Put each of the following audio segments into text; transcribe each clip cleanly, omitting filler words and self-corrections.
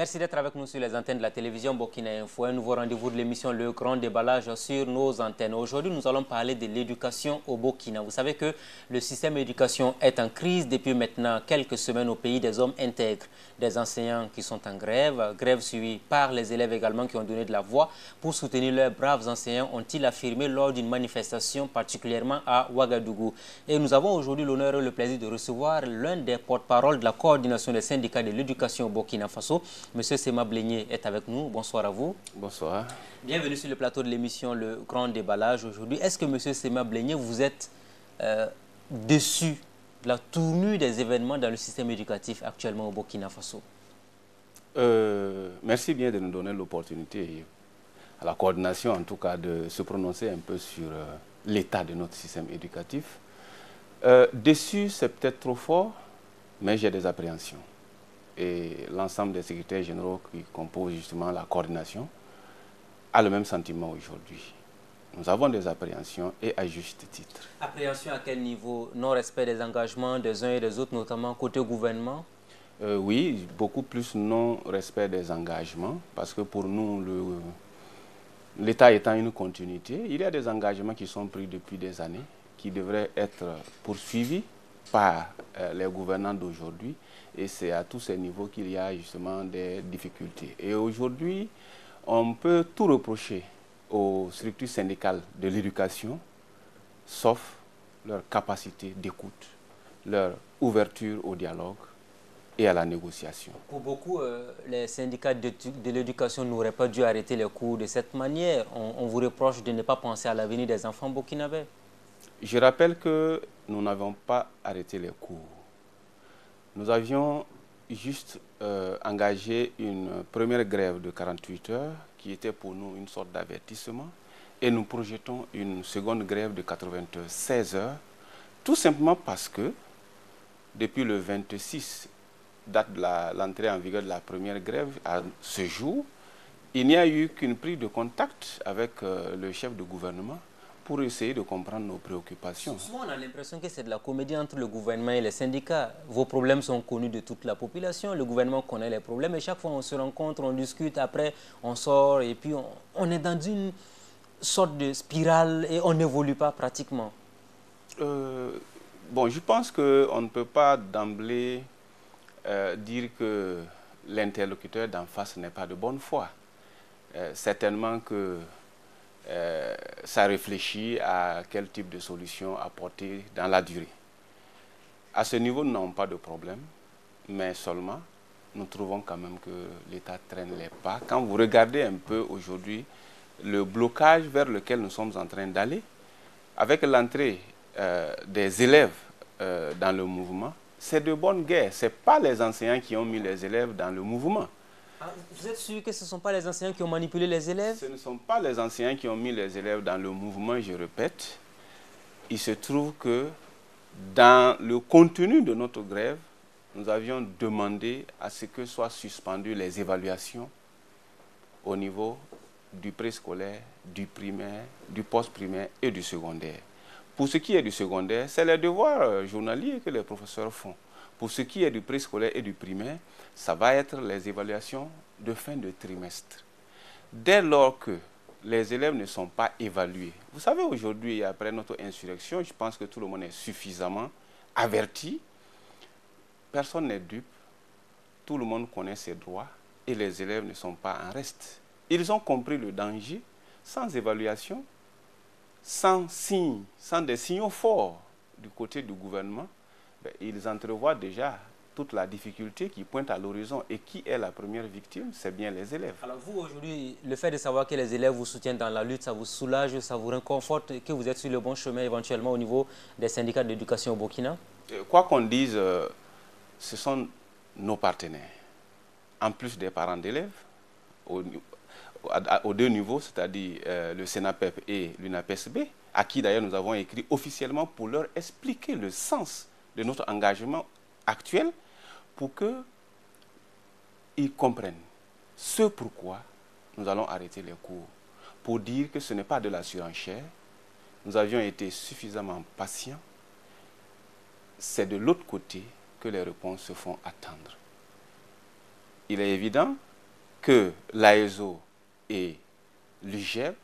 Merci d'être avec nous sur les antennes de la télévision Burkina Info. Un nouveau rendez-vous de l'émission Le Grand Déballage sur nos antennes. Aujourd'hui, nous allons parler de l'éducation au Burkina. Vous savez que le système d'éducation est en crise depuis maintenant quelques semaines au pays des hommes intègres. Des enseignants qui sont en grève, grève suivie par les élèves également qui ont donné de la voix pour soutenir leurs braves enseignants, ont-ils affirmé lors d'une manifestation particulièrement à Ouagadougou. Et nous avons aujourd'hui l'honneur et le plaisir de recevoir l'un des porte-parole de la coordination des syndicats de l'éducation au Burkina Faso. Monsieur Sema Blénier est avec nous. Bonsoir à vous. Bonsoir. Bienvenue sur le plateau de l'émission Le Grand Déballage aujourd'hui. Est-ce que Monsieur Sema Blénier, vous êtes déçu de la tournure des événements dans le système éducatif actuellement au Burkina Faso? Merci bien de nous donner l'opportunité, à la coordination en tout cas, de se prononcer un peu sur l'état de notre système éducatif. Déçu, c'est peut-être trop fort, mais j'ai des appréhensions. Et l'ensemble des secrétaires généraux qui composent justement la coordination a le même sentiment aujourd'hui. Nous avons des appréhensions et à juste titre. Appréhension à quel niveau? Non-respect des engagements des uns et des autres, notamment côté gouvernement? Oui, beaucoup plus non-respect des engagements, parce que pour nous, l'État étant une continuité, il y a des engagements qui sont pris depuis des années, qui devraient être poursuivis par les gouvernants d'aujourd'hui. Et c'est à tous ces niveaux qu'il y a justement des difficultés. Et aujourd'hui, on peut tout reprocher aux structures syndicales de l'éducation, sauf leur capacité d'écoute, leur ouverture au dialogue et à la négociation. Pour beaucoup, les syndicats de l'éducation n'auraient pas dû arrêter les cours de cette manière. On vous reproche de ne pas penser à l'avenir des enfants burkinabés. Je rappelle que nous n'avons pas arrêté les cours. Nous avions juste engagé une première grève de 48 heures qui était pour nous une sorte d'avertissement et nous projetons une seconde grève de 96 heures tout simplement parce que depuis le 26, date de l'entrée en vigueur de la première grève, à ce jour, il n'y a eu qu'une prise de contact avec le chef de gouvernement pour essayer de comprendre nos préoccupations. Souvent, on a l'impression que c'est de la comédie entre le gouvernement et les syndicats. Vos problèmes sont connus de toute la population, le gouvernement connaît les problèmes et chaque fois on se rencontre, on discute, après on sort et puis on est dans une sorte de spirale et on n'évolue pas pratiquement. Bon, je pense qu'on ne peut pas d'emblée dire que l'interlocuteur d'en face n'est pas de bonne foi. Certainement que ça réfléchit à quel type de solution apporter dans la durée. À ce niveau, nous n'avons pas de problème, mais seulement, nous trouvons quand même que l'État traîne les pas. Quand vous regardez un peu aujourd'hui le blocage vers lequel nous sommes en train d'aller, avec l'entrée des élèves dans le mouvement, c'est de bonne guerre. Ce n'est pas les enseignants qui ont mis les élèves dans le mouvement. Vous êtes sûr que ce ne sont pas les enseignants qui ont manipulé les élèves? Ce ne sont pas les enseignants qui ont mis les élèves dans le mouvement, je répète. Il se trouve que dans le contenu de notre grève, nous avions demandé à ce que soient suspendues les évaluations au niveau du préscolaire, du primaire, du post-primaire et du secondaire. Pour ce qui est du secondaire, c'est les devoirs journaliers que les professeurs font. Pour ce qui est du préscolaire et du primaire, ça va être les évaluations de fin de trimestre. Dès lors que les élèves ne sont pas évalués, vous savez aujourd'hui, après notre insurrection, je pense que tout le monde est suffisamment averti. Personne n'est dupe, tout le monde connaît ses droits et les élèves ne sont pas en reste. Ils ont compris le danger, sans évaluation, sans signe, sans des signaux forts du côté du gouvernement, ils entrevoient déjà toute la difficulté qui pointe à l'horizon. Et qui est la première victime? C'est bien les élèves. Alors vous, aujourd'hui, le fait de savoir que les élèves vous soutiennent dans la lutte, ça vous soulage, ça vous réconforte, que vous êtes sur le bon chemin éventuellement au niveau des syndicats d'éducation au Burkina? Quoi qu'on dise, ce sont nos partenaires. En plus des parents d'élèves, aux deux niveaux, c'est-à-dire le SENAPEP et l'UNAPESB, à qui d'ailleurs nous avons écrit officiellement pour leur expliquer le sens de notre engagement actuel, pour qu'ils comprennent ce pourquoi nous allons arrêter les cours. Pour dire que ce n'est pas de la surenchère, nous avions été suffisamment patients. C'est de l'autre côté que les réponses se font attendre. Il est évident que l'AESO et l'UGEB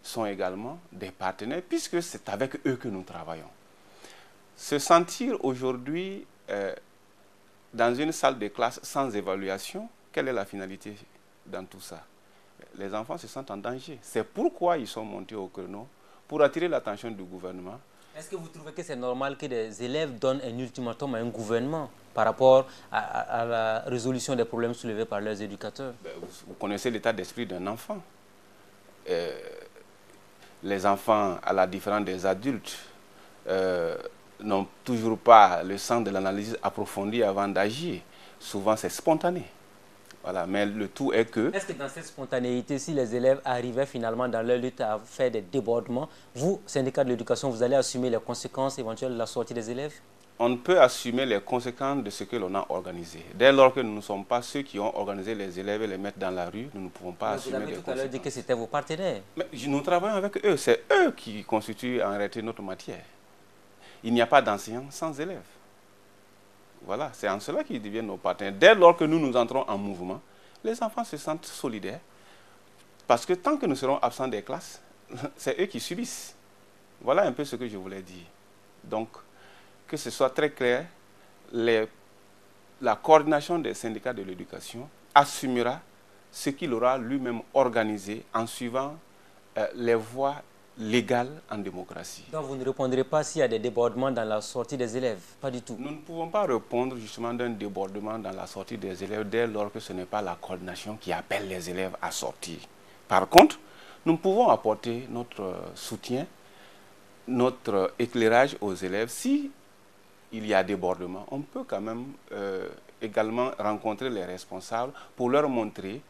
sont également des partenaires, puisque c'est avec eux que nous travaillons. Se sentir aujourd'hui dans une salle de classe sans évaluation, quelle est la finalité dans tout ça? Les enfants se sentent en danger. C'est pourquoi ils sont montés au créneau, pour attirer l'attention du gouvernement. Est-ce que vous trouvez que c'est normal que des élèves donnent un ultimatum à un gouvernement par rapport à la résolution des problèmes soulevés par leurs éducateurs? Vous connaissez l'état d'esprit d'un enfant. Les enfants, à la différence des adultes, n'ont toujours pas le sens de l'analyse approfondie avant d'agir. Souvent, c'est spontané. Voilà, mais le tout est que... Est-ce que dans cette spontanéité, si les élèves arrivaient finalement dans leur lutte à faire des débordements, vous, syndicat de l'éducation, vous allez assumer les conséquences éventuelles de la sortie des élèves? On ne peut assumer les conséquences de ce que l'on a organisé. Dès lors que nous ne sommes pas ceux qui ont organisé les élèves et les mettre dans la rue, nous ne pouvons pas assumer les conséquences. Vous avez tout à l'heure dit que c'était vos partenaires. Mais nous travaillons avec eux. C'est eux qui constituent en réalité notre matière. Il n'y a pas d'enseignants sans élèves. Voilà, c'est en cela qu'ils deviennent nos partenaires. Dès lors que nous entrons en mouvement, les enfants se sentent solidaires. Parce que tant que nous serons absents des classes, c'est eux qui subissent. Voilà un peu ce que je voulais dire. Donc, que ce soit très clair, la coordination des syndicats de l'éducation assumera ce qu'il aura lui-même organisé en suivant les voies légales en démocratie. Donc vous ne répondrez pas s'il y a des débordements dans la sortie des élèves? Pas du tout. Nous ne pouvons pas répondre justement d'un débordement dans la sortie des élèves dès lors que ce n'est pas la coordination qui appelle les élèves à sortir. Par contre, nous pouvons apporter notre soutien, notre éclairage aux élèves. Si il y a débordement, on peut quand même également rencontrer les responsables pour leur montrer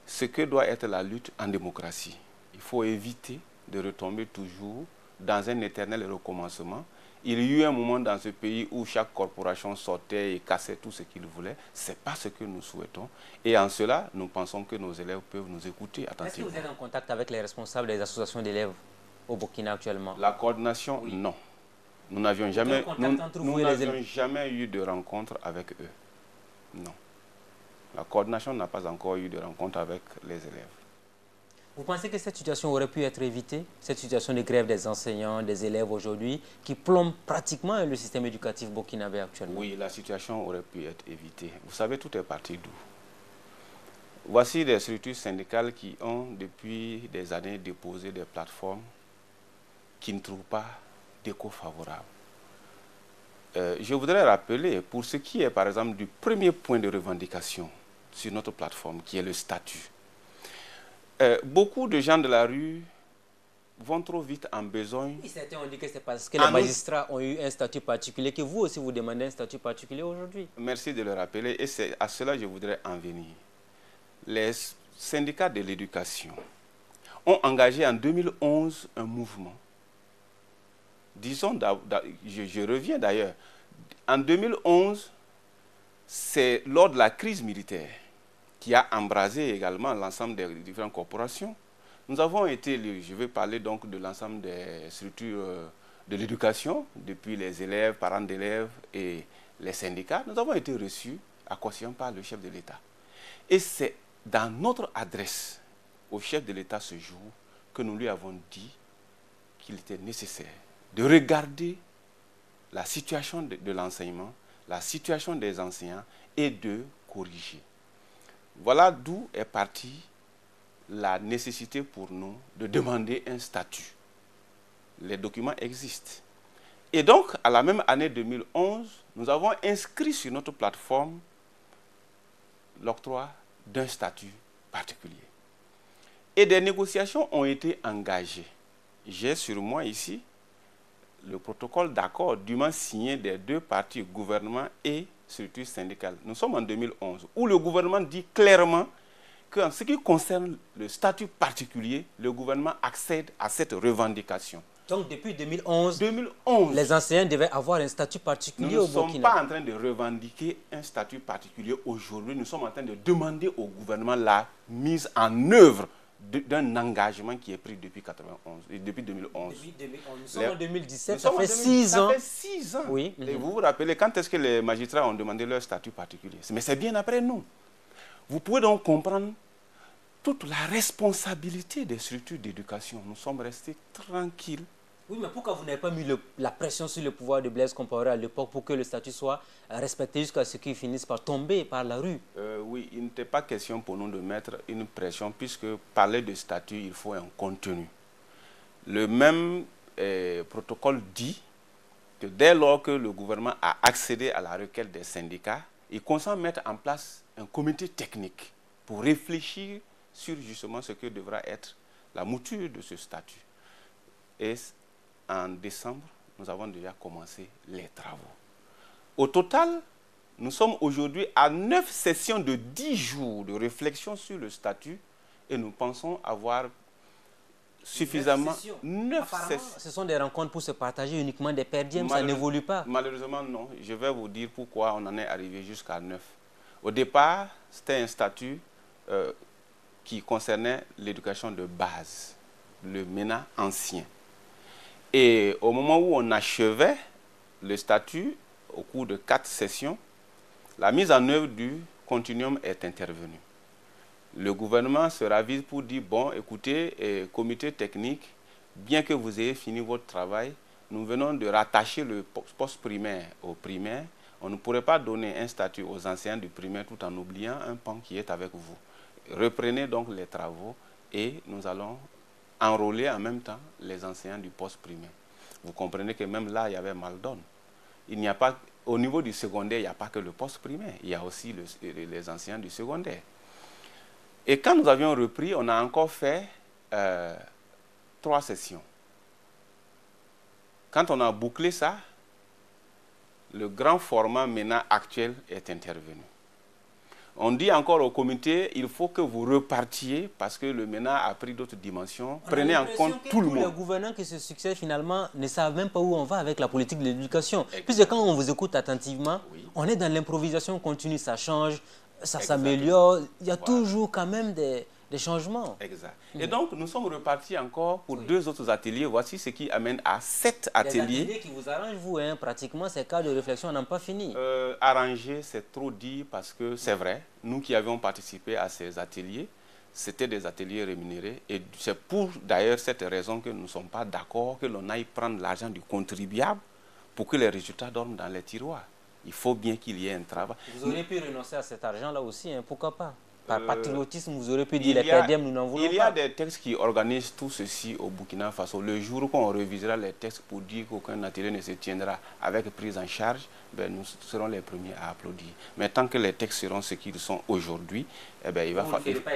ce que doit être la lutte en démocratie. Il faut éviter de retomber toujours dans un éternel recommencement. Il y a eu un moment dans ce pays où chaque corporation sortait et cassait tout ce qu'il voulait. Ce n'est pas ce que nous souhaitons. Et en cela, nous pensons que nos élèves peuvent nous écouter attentivement. Est-ce que vous êtes en contact avec les responsables des associations d'élèves au Burkina actuellement? La coordination, oui. Non. Nous n'avions jamais, jamais eu de rencontre avec eux. Non. La coordination n'a pas encore eu de rencontre avec les élèves. Vous pensez que cette situation aurait pu être évitée? Cette situation de grève des enseignants, des élèves aujourd'hui, qui plombe pratiquement le système éducatif burkinabé actuellement? Oui, la situation aurait pu être évitée. Vous savez, tout est parti d'où? Voici des structures syndicales qui ont, depuis des années, déposé des plateformes qui ne trouvent pas d'écho favorable. Je voudrais rappeler, pour ce qui est, par exemple, du premier point de revendication sur notre plateforme, qui est le statut. Beaucoup de gens de la rue vont trop vite en besogne. Oui, certains ont dit que c'est parce que les magistrats ont eu un statut particulier que vous aussi vous demandez un statut particulier aujourd'hui. Merci de le rappeler et c'est à cela que je voudrais en venir. Les syndicats de l'éducation ont engagé en 2011 un mouvement. Disons, je reviens d'ailleurs, en 2011, c'est lors de la crise militaire qui a embrasé également l'ensemble des différentes corporations. Nous avons été, je vais parler donc de l'ensemble des structures de l'éducation, depuis les élèves, parents d'élèves et les syndicats. Nous avons été reçus à Kouassion par le chef de l'État. Et c'est dans notre adresse au chef de l'État ce jour que nous lui avons dit qu'il était nécessaire de regarder la situation de l'enseignement, la situation des enseignants et de corriger. Voilà d'où est partie la nécessité pour nous de demander un statut. Les documents existent. Et donc, à la même année 2011, nous avons inscrit sur notre plateforme l'octroi d'un statut particulier. Et des négociations ont été engagées. J'ai sur moi ici le protocole d'accord dûment signé des deux parties, gouvernement et structure syndicale. Nous sommes en 2011, où le gouvernement dit clairement qu'en ce qui concerne le statut particulier, le gouvernement accède à cette revendication. Donc depuis 2011, les enseignants devaient avoir un statut particulier au Burkina. Nous ne sommes pas en train de revendiquer un statut particulier aujourd'hui, nous sommes en train de demander au gouvernement la mise en œuvre d'un engagement qui est pris depuis 2011. Nous sommes en 2017, ça fait 6 ans. Ça fait 6 ans. Oui. Et vous vous rappelez, quand est-ce que les magistrats ont demandé leur statut particulier? Mais c'est bien après nous. Vous pouvez donc comprendre toute la responsabilité des structures d'éducation. Nous sommes restés tranquilles. Oui, mais pourquoi vous n'avez pas mis la pression sur le pouvoir de Blaise Compaoré à l'époque pour que le statut soit respecté jusqu'à ce qu'il finisse par tomber par la rue? Oui, il n'était pas question pour nous de mettre une pression, puisque parler de statut, il faut un contenu. Le même protocole dit que dès lors que le gouvernement a accédé à la requête des syndicats, il consent mettre en place un comité technique pour réfléchir sur justement ce que devra être la mouture de ce statut. Et en décembre, nous avons déjà commencé les travaux. Au total, nous sommes aujourd'hui à 9 sessions de 10 jours de réflexion sur le statut et nous pensons avoir suffisamment... 9 sessions. Ce sont des rencontres pour se partager uniquement des perdièmes, ça n'évolue pas. Malheureusement, non. Je vais vous dire pourquoi on en est arrivé jusqu'à 9. Au départ, c'était un statut qui concernait l'éducation de base, le MENA ancien. Et au moment où on achevait le statut, au cours de 4 sessions, la mise en œuvre du continuum est intervenue. Le gouvernement se ravise pour dire, bon, écoutez, comité technique, bien que vous ayez fini votre travail, nous venons de rattacher le poste primaire au primaire. On ne pourrait pas donner un statut aux enseignants du primaire tout en oubliant un pan qui est avec vous. Reprenez donc les travaux et nous allons enrôler en même temps les enseignants du poste primaire. Vous comprenez que même là, il y avait mal donne. Il n'y a pas, au niveau du secondaire, il n'y a pas que le poste primaire, il y a aussi les enseignants du secondaire. Et quand nous avions repris, on a encore fait 3 sessions. Quand on a bouclé ça, le grand format MENA actuel est intervenu. On dit encore au comité, il faut que vous repartiez parce que le MENA a pris d'autres dimensions. Prenez en compte tout le monde. Les gouvernants qui se succèdent finalement ne savent même pas où on va avec la politique de l'éducation. Puisque quand on vous écoute attentivement, oui, on est dans l'improvisation continue, ça change, ça s'améliore. Il y a toujours quand même des changements. Exact. Et donc, nous sommes repartis encore pour 2 autres ateliers. Voici ce qui amène à 7 ateliers. Des ateliers qui vous arrangent, vous, hein, pratiquement, ces cas de réflexion n'ont pas fini. Arranger, c'est trop dit parce que c'est vrai. Nous qui avions participé à ces ateliers, c'était des ateliers rémunérés. Et c'est pour, d'ailleurs, cette raison que nous ne sommes pas d'accord que l'on aille prendre l'argent du contribuable pour que les résultats dorment dans les tiroirs. Il faut bien qu'il y ait un travail. Vous auriez pu renoncer à cet argent-là aussi, hein, pourquoi pas? Par patriotisme, vous aurez pu dire les perdièmes, nous n'en voulons pas. Il y a des textes qui organisent tout ceci au Burkina Faso. Le jour qu'on revisera les textes pour dire qu'aucun atelier ne se tiendra avec prise en charge, ben, nous serons les premiers à applaudir. Mais tant que les textes seront ce qu'ils sont aujourd'hui, eh ben,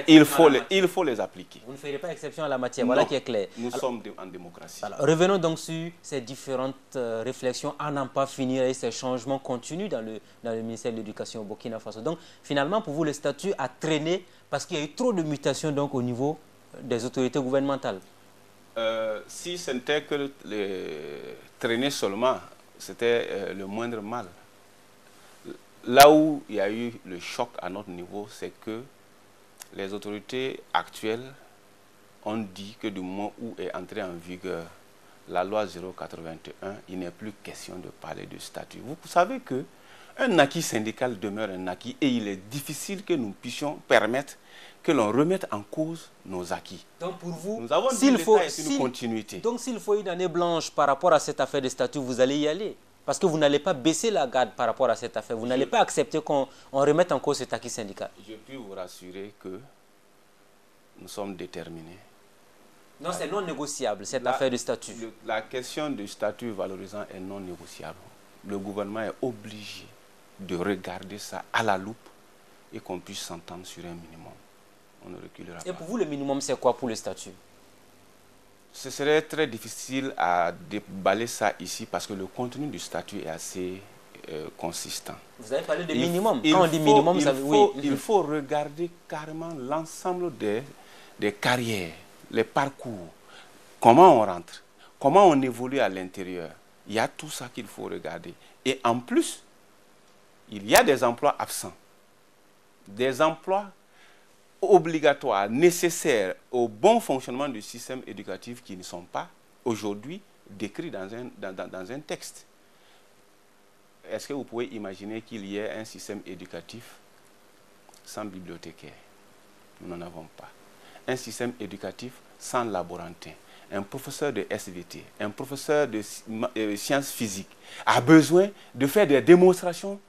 il faut les appliquer. Vous ne ferez pas exception à la matière, voilà qui est clair. Nous sommes en démocratie. Alors, revenons donc sur ces différentes réflexions à n'en pas finir et ces changements continus dans le ministère de l'Éducation au Burkina Faso. Donc, finalement, pour vous, le statut a traîné parce qu'il y a eu trop de mutations donc, au niveau des autorités gouvernementales. Si ce n'était que traîner seulement, c'était le moindre mal. Là où il y a eu le choc à notre niveau, c'est que les autorités actuelles ont dit que du moment où est entrée en vigueur la loi 081, il n'est plus question de parler de statut. Vous savez qu'un acquis syndical demeure un acquis et il est difficile que nous puissions permettre que l'on remette en cause nos acquis. Donc pour vous, nous avons dit l'État est une continuité. Donc s'il faut une année blanche par rapport à cette affaire de statut, vous allez y aller. Parce que vous n'allez pas baisser la garde par rapport à cette affaire. Vous n'allez pas accepter qu'on remette en cause cet acquis syndical. Je puis vous rassurer que nous sommes déterminés. Non, c'est non négociable, cette affaire de statut. La question du statut valorisant est non négociable. Le gouvernement est obligé de regarder ça à la loupe et qu'on puisse s'entendre sur un minimum. On ne reculera pas. Et pour vous, le minimum, c'est quoi pour le statut? Ce serait très difficile à déballer ça ici parce que le contenu du statut est assez consistant. Vous avez parlé de minimum. Quand on dit minimum, ça veut dire oui. Il faut regarder carrément l'ensemble des carrières, les parcours, comment on rentre, comment on évolue à l'intérieur. Il y a tout ça qu'il faut regarder. Et en plus, il y a des emplois absents, des emplois obligatoires, nécessaires au bon fonctionnement du système éducatif qui ne sont pas aujourd'hui décrits dans un texte. Est-ce que vous pouvez imaginer qu'il y ait un système éducatif sans bibliothécaire? Nous n'en avons pas. un système éducatif sans laborantin, un professeur de SVT, un professeur de sciences physiques a besoin de faire des démonstrations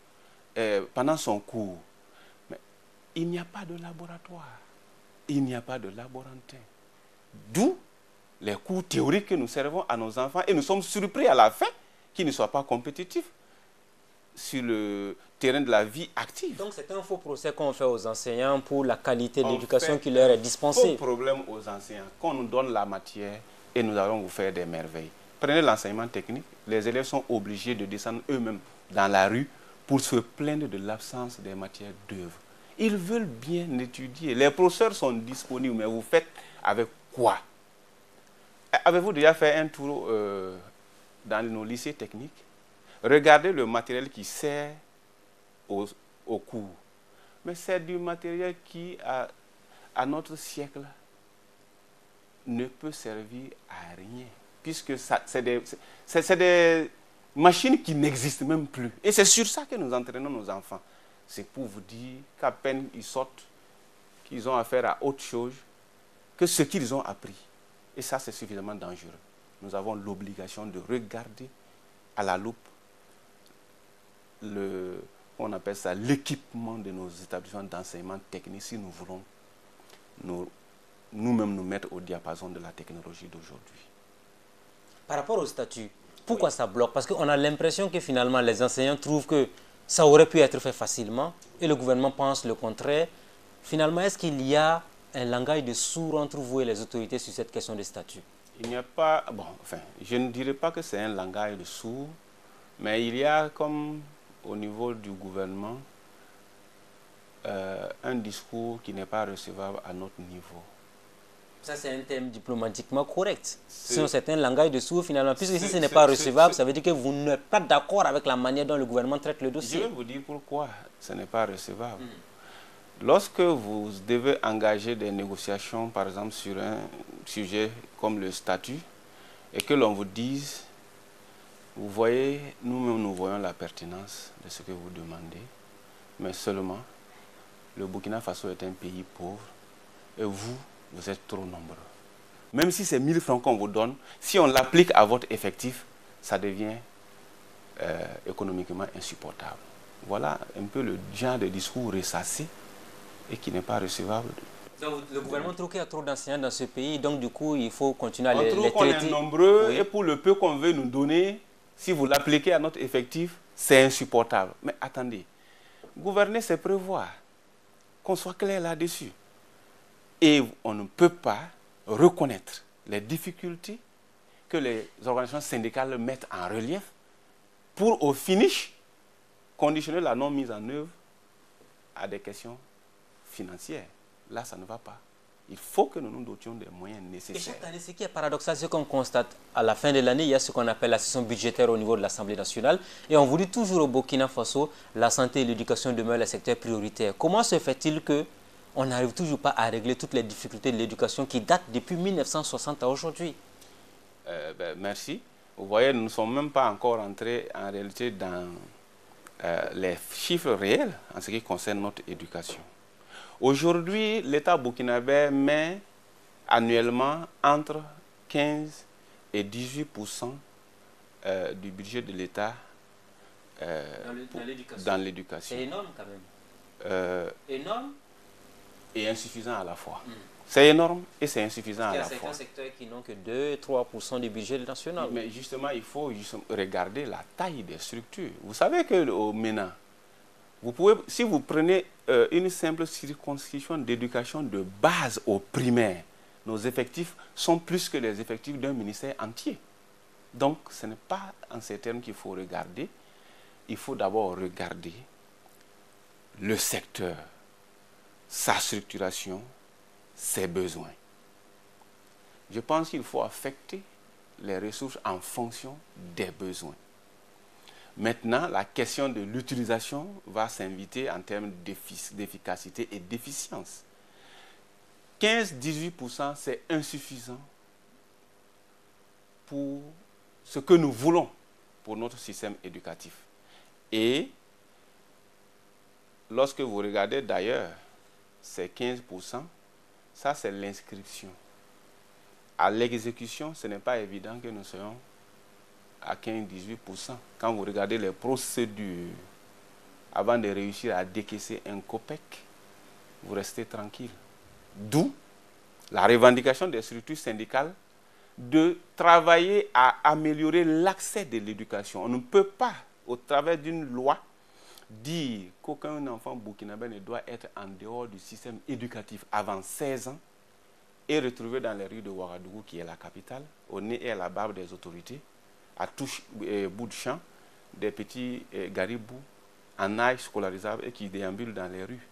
pendant son cours. Mais il n'y a pas de laboratoire, il n'y a pas de laborantin. D'où les cours théoriques que nous servons à nos enfants et nous sommes surpris à la fin qu'ils ne soient pas compétitifs sur le terrain de la vie active. Donc c'est un faux procès qu'on fait aux enseignants pour la qualité de l'éducation qui leur est dispensée. Faux problème aux enseignants. Qu'on nous donne la matière et nous allons vous faire des merveilles. Prenez l'enseignement technique, les élèves sont obligés de descendre eux-mêmes dans la rue pour se plaindre de l'absence des matières d'œuvre. Ils veulent bien étudier. Les professeurs sont disponibles, mais vous faites avec quoi? Avez-vous déjà fait un tour dans nos lycées techniques? Regardez le matériel qui sert au cours. Mais c'est du matériel qui, à notre siècle, ne peut servir à rien. Puisque c'est des machines qui n'existent même plus. Et c'est sur ça que nous entraînons nos enfants. C'est pour vous dire qu'à peine ils sortent, qu'ils ont affaire à autre chose que ce qu'ils ont appris. Et ça, c'est suffisamment dangereux. Nous avons l'obligation de regarder à la loupe on appelle ça l'équipement de nos établissements d'enseignement technique si nous voulons nous-mêmes nous mettre au diapason de la technologie d'aujourd'hui. Par rapport au statut, pourquoi ça bloque? Parce qu'on a l'impression que finalement les enseignants trouvent que ça aurait pu être fait facilement et le gouvernement pense le contraire. Finalement, est-ce qu'il y a un langage de sourd entre vous et les autorités sur cette question de statut? Il n'y a pas... Bon, enfin, je ne dirais pas que c'est un langage de sourd, mais il y a comme au niveau du gouvernement un discours qui n'est pas recevable à notre niveau. Ça, c'est un thème diplomatiquement correct. Sinon, c'est un langage de sourd finalement. Puisque si ce n'est pas recevable, ça veut dire que vous n'êtes pas d'accord avec la manière dont le gouvernement traite le dossier. Je vais vous dire pourquoi ce n'est pas recevable. Lorsque vous devez engager des négociations, par exemple, sur un sujet comme le statut, et que l'on vous dise, vous voyez, nous-mêmes, nous voyons la pertinence de ce que vous demandez, mais seulement, le Burkina Faso est un pays pauvre, et vous êtes trop nombreux. Même si c'est 1000 francs qu'on vous donne, si on l'applique à votre effectif, ça devient économiquement insupportable. Voilà un peu le genre de discours ressassé et qui n'est pas recevable. Donc, le gouvernement trouve qu'il y a trop d'enseignants dans ce pays, donc du coup, il faut continuer à les traiter. On trouve qu'on est nombreux, oui. Et pour le peu qu'on veut nous donner, si vous l'appliquez à notre effectif, c'est insupportable. Mais attendez, gouverner, c'est prévoir. Qu'on soit clair là-dessus. Et on ne peut pas reconnaître les difficultés que les organisations syndicales mettent en relief pour, au finish, conditionner la non-mise en œuvre à des questions financières. Là, ça ne va pas. Il faut que nous nous dotions des moyens nécessaires. Et chaque année, ce qui est paradoxal, c'est qu'on constate à la fin de l'année, il y a ce qu'on appelle la session budgétaire au niveau de l'Assemblée nationale. Et on vous dit toujours au Burkina Faso, la santé et l'éducation demeurent les secteurs prioritaires. Comment se fait-il qu'on n'arrive toujours pas à régler toutes les difficultés de l'éducation qui datent depuis 1960 à aujourd'hui? Merci. Vous voyez, nous ne sommes même pas encore entrés en réalité dans les chiffres réels en ce qui concerne notre éducation. Aujourd'hui, l'État burkinabé met annuellement entre 15 et 18% du budget de l'État dans l'éducation. C'est énorme quand même. Énorme et insuffisant à la fois. C'est énorme et c'est insuffisant à la fois. Il y a certains secteurs qui n'ont que 2-3% du budget national. Mais justement, il faut regarder la taille des structures. Vous savez qu'au MENA, si vous prenez une simple circonscription d'éducation de base au primaire, nos effectifs sont plus que les effectifs d'un ministère entier. Donc, ce n'est pas en ces termes qu'il faut regarder. Il faut d'abord regarder le secteur, sa structuration, ses besoins. Je pense qu'il faut affecter les ressources en fonction des besoins. Maintenant, la question de l'utilisation va s'inviter en termes d'efficacité et d'efficience. 15-18%, c'est insuffisant pour ce que nous voulons pour notre système éducatif. Et lorsque vous regardez d'ailleurs ces 15%, Ça, c'est l'inscription. À l'exécution, ce n'est pas évident que nous soyons à 15-18%. Quand vous regardez les procédures, avant de réussir à décaisser un copec, vous restez tranquille. D'où la revendication des structures syndicales de travailler à améliorer l'accès de l'éducation. On ne peut pas, au travers d'une loi, dire qu'aucun enfant burkinabé ne doit être en dehors du système éducatif avant 16 ans et retrouvé dans les rues de Ouagadougou, qui est la capitale, au nez et à la barbe des autorités, à tout bout de champ, des petits garibous en âge scolarisable et qui déambulent dans les rues.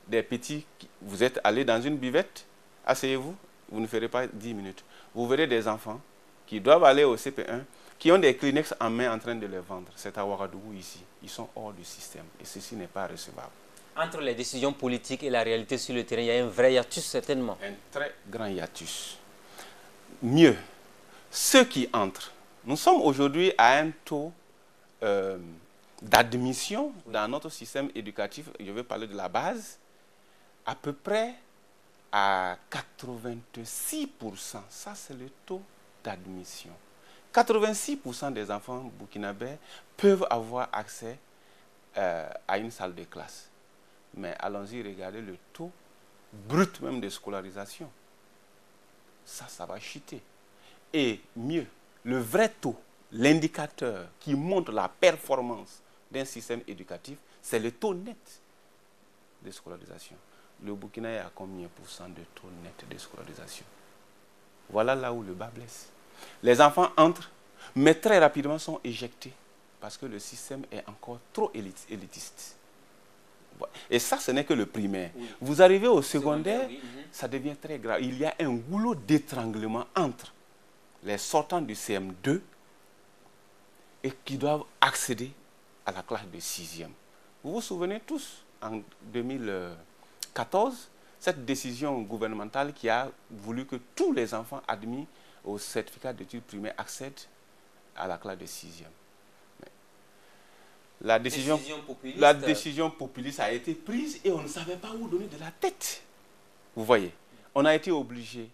Des petits, vous êtes allé dans une buvette, asseyez-vous, vous ne ferez pas 10 minutes. Vous verrez des enfants qui doivent aller au CP1, qui ont des Kleenex en main en train de les vendre. C'est à Ouagadougou ici. Ils sont hors du système et ceci n'est pas recevable. Entre les décisions politiques et la réalité sur le terrain, il y a un vrai hiatus certainement. Un très grand hiatus. Mieux, ceux qui entrent, nous sommes aujourd'hui à un taux d'admission dans notre système éducatif, je vais parler de la base, à peu près à 86%. Ça, c'est le taux d'admission. 86% des enfants burkinabés peuvent avoir accès à une salle de classe. Mais allons-y, regardez le taux brut même de scolarisation. Ça va chuter. Et mieux, le vrai taux, l'indicateur qui montre la performance d'un système éducatif, c'est le taux net de scolarisation. Le Burkina est à combien % de taux net de scolarisation? Voilà là où le bas blesse. Les enfants entrent, mais très rapidement sont éjectés parce que le système est encore trop élitiste. Et ça, ce n'est que le primaire. Oui. Vous arrivez au secondaire, oui. Ça devient très grave. Il y a un goulot d'étranglement entre les sortants du CM2 et qui doivent accéder à la classe de 6e. Vous vous souvenez tous, en 2014, cette décision gouvernementale qui a voulu que tous les enfants admis au certificat d'études primaires accèdent à la classe de 6e. La décision populiste a été prise et on ne savait pas où donner de la tête. Vous voyez, on a été obligé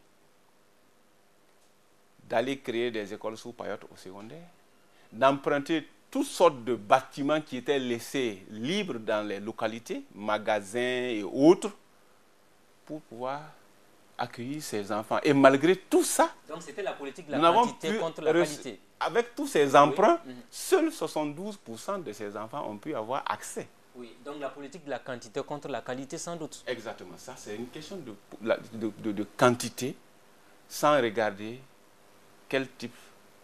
d'aller créer des écoles sous paillotes au secondaire, d'emprunter toutes sortes de bâtiments qui étaient laissés libres dans les localités, magasins et autres, pour pouvoir accueillir ces enfants. Et malgré tout ça, donc c'était la politique de la quantité contre la qualité. Avec tous ces emprunts, oui. Seuls 72% de ces enfants ont pu avoir accès. Oui, donc la politique de la quantité contre la qualité sans doute. Exactement, ça c'est une question de quantité sans regarder quel type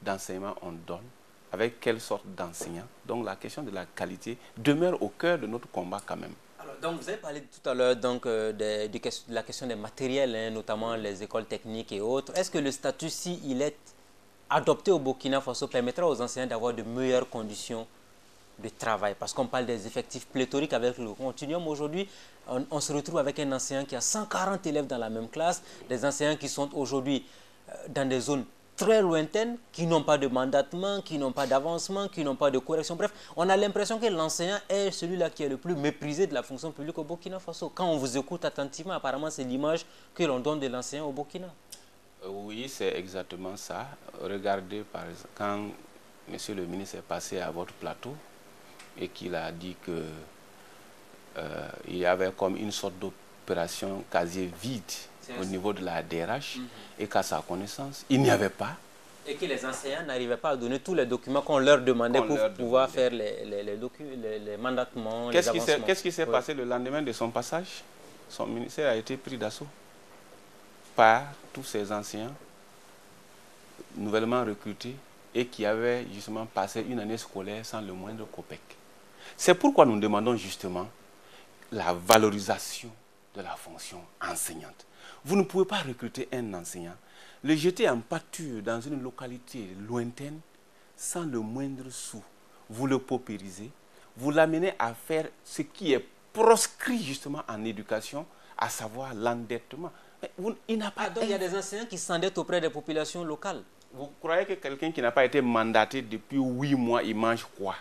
d'enseignement on donne, avec quelle sorte d'enseignant. Donc la question de la qualité demeure au cœur de notre combat quand même. Alors, donc vous avez parlé tout à l'heure de la question des matériels, hein, notamment les écoles techniques et autres. Est-ce que le statut, si il est adopté au Burkina Faso, permettra aux enseignants d'avoir de meilleures conditions de travail? Parce qu'on parle des effectifs pléthoriques avec le continuum. Aujourd'hui, on se retrouve avec un enseignant qui a 140 élèves dans la même classe, des enseignants qui sont aujourd'hui dans des zones très lointaines, qui n'ont pas de mandatement, qui n'ont pas d'avancement, qui n'ont pas de correction. Bref, on a l'impression que l'enseignant est celui-là qui est le plus méprisé de la fonction publique au Burkina Faso. Quand on vous écoute attentivement, apparemment, c'est l'image que l'on donne de l'enseignant au Burkina. Oui, c'est exactement ça. Regardez, par exemple, quand monsieur le ministre est passé à votre plateau et qu'il a dit que il y avait comme une sorte d'opération casier vide au niveau de la DRH et qu'à sa connaissance, il n'y avait pas. Et que les enseignants n'arrivaient pas à donner tous les documents qu'on leur demandait pour pouvoir faire les mandatements, les avancements. Qu'est-ce qui s'est passé le lendemain de son passage? Son ministère a été pris d'assaut par tous ces enseignants nouvellement recrutés et qui avaient justement passé une année scolaire sans le moindre copec. C'est pourquoi nous demandons justement la valorisation de la fonction enseignante. Vous ne pouvez pas recruter un enseignant, le jeter en pâture dans une localité lointaine sans le moindre sou. Vous le paupérisez, vous l'amenez à faire ce qui est proscrit justement en éducation, à savoir l'endettement. Il n'a pas donc il y a des enseignants qui s'endettent auprès des populations locales. Vous croyez que quelqu'un qui n'a pas été mandaté depuis 8 mois, il mange quoi?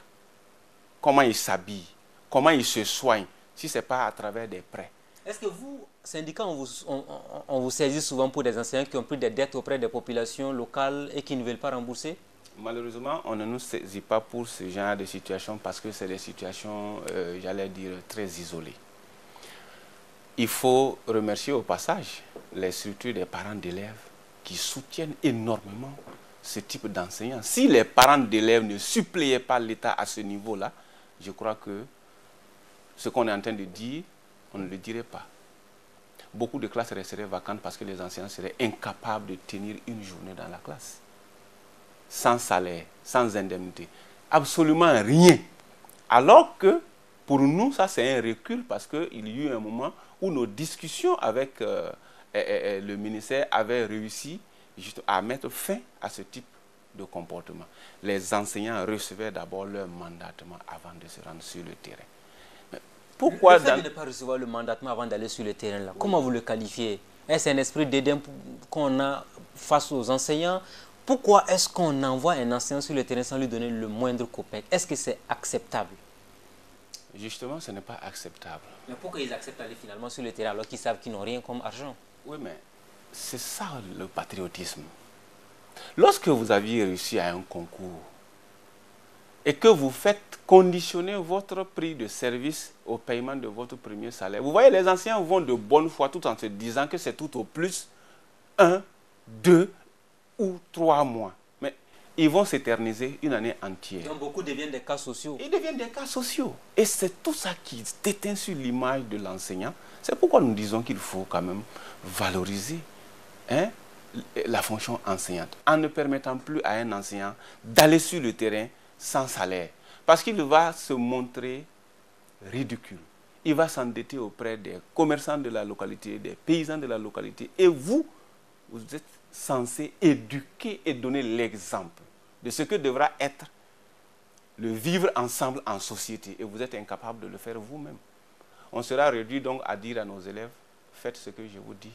Comment il s'habille? Comment il se soigne? Si ce n'est pas à travers des prêts. Est-ce que vous, syndicats, on vous saisit souvent pour des enseignants qui ont pris des dettes auprès des populations locales et qui ne veulent pas rembourser? Malheureusement, on ne nous saisit pas pour ce genre de situation parce que c'est des situations, j'allais dire, très isolées. Il faut remercier au passage les structures des parents d'élèves qui soutiennent énormément ce type d'enseignants. Si les parents d'élèves ne suppléaient pas l'État à ce niveau-là, je crois que ce qu'on est en train de dire, on ne le dirait pas. Beaucoup de classes resteraient vacantes parce que les enseignants seraient incapables de tenir une journée dans la classe. Sans salaire, sans indemnité. Absolument rien. Alors que, pour nous, ça c'est un recul parce qu'il y a eu un moment où nos discussions avec le ministère avaient réussi juste à mettre fin à ce type de comportement. Les enseignants recevaient d'abord leur mandatement avant de se rendre sur le terrain. Mais pourquoi le fait de ne pas recevoir le mandatement avant d'aller sur le terrain, là, comment vous le qualifiez? Est-ce un esprit dédain qu'on a face aux enseignants? Pourquoi est-ce qu'on envoie un enseignant sur le terrain sans lui donner le moindre copec? Est-ce que c'est acceptable? Justement, ce n'est pas acceptable. Mais pourquoi ils acceptent d'aller finalement sur le terrain alors qu'ils savent qu'ils n'ont rien comme argent? Oui, mais c'est ça le patriotisme. Lorsque vous aviez réussi à un concours et que vous faites conditionner votre prix de service au paiement de votre premier salaire, vous voyez, les enseignants vont de bonne foi tout en se disant que c'est tout au plus 1, 2 ou 3 mois. Mais ils vont s'éterniser une année entière. Donc beaucoup deviennent des cas sociaux. Ils deviennent des cas sociaux. Et c'est tout ça qui déteint sur l'image de l'enseignant. C'est pourquoi nous disons qu'il faut quand même valoriser la fonction enseignante, en ne permettant plus à un enseignant d'aller sur le terrain sans salaire. Parce qu'il va se montrer ridicule. Il va s'endetter auprès des commerçants de la localité, des paysans de la localité. Et vous êtes censé éduquer et donner l'exemple de ce que devra être le vivre ensemble en société. Et vous êtes incapable de le faire vous-même. On sera réduit donc à dire à nos élèves, faites ce que je vous dis,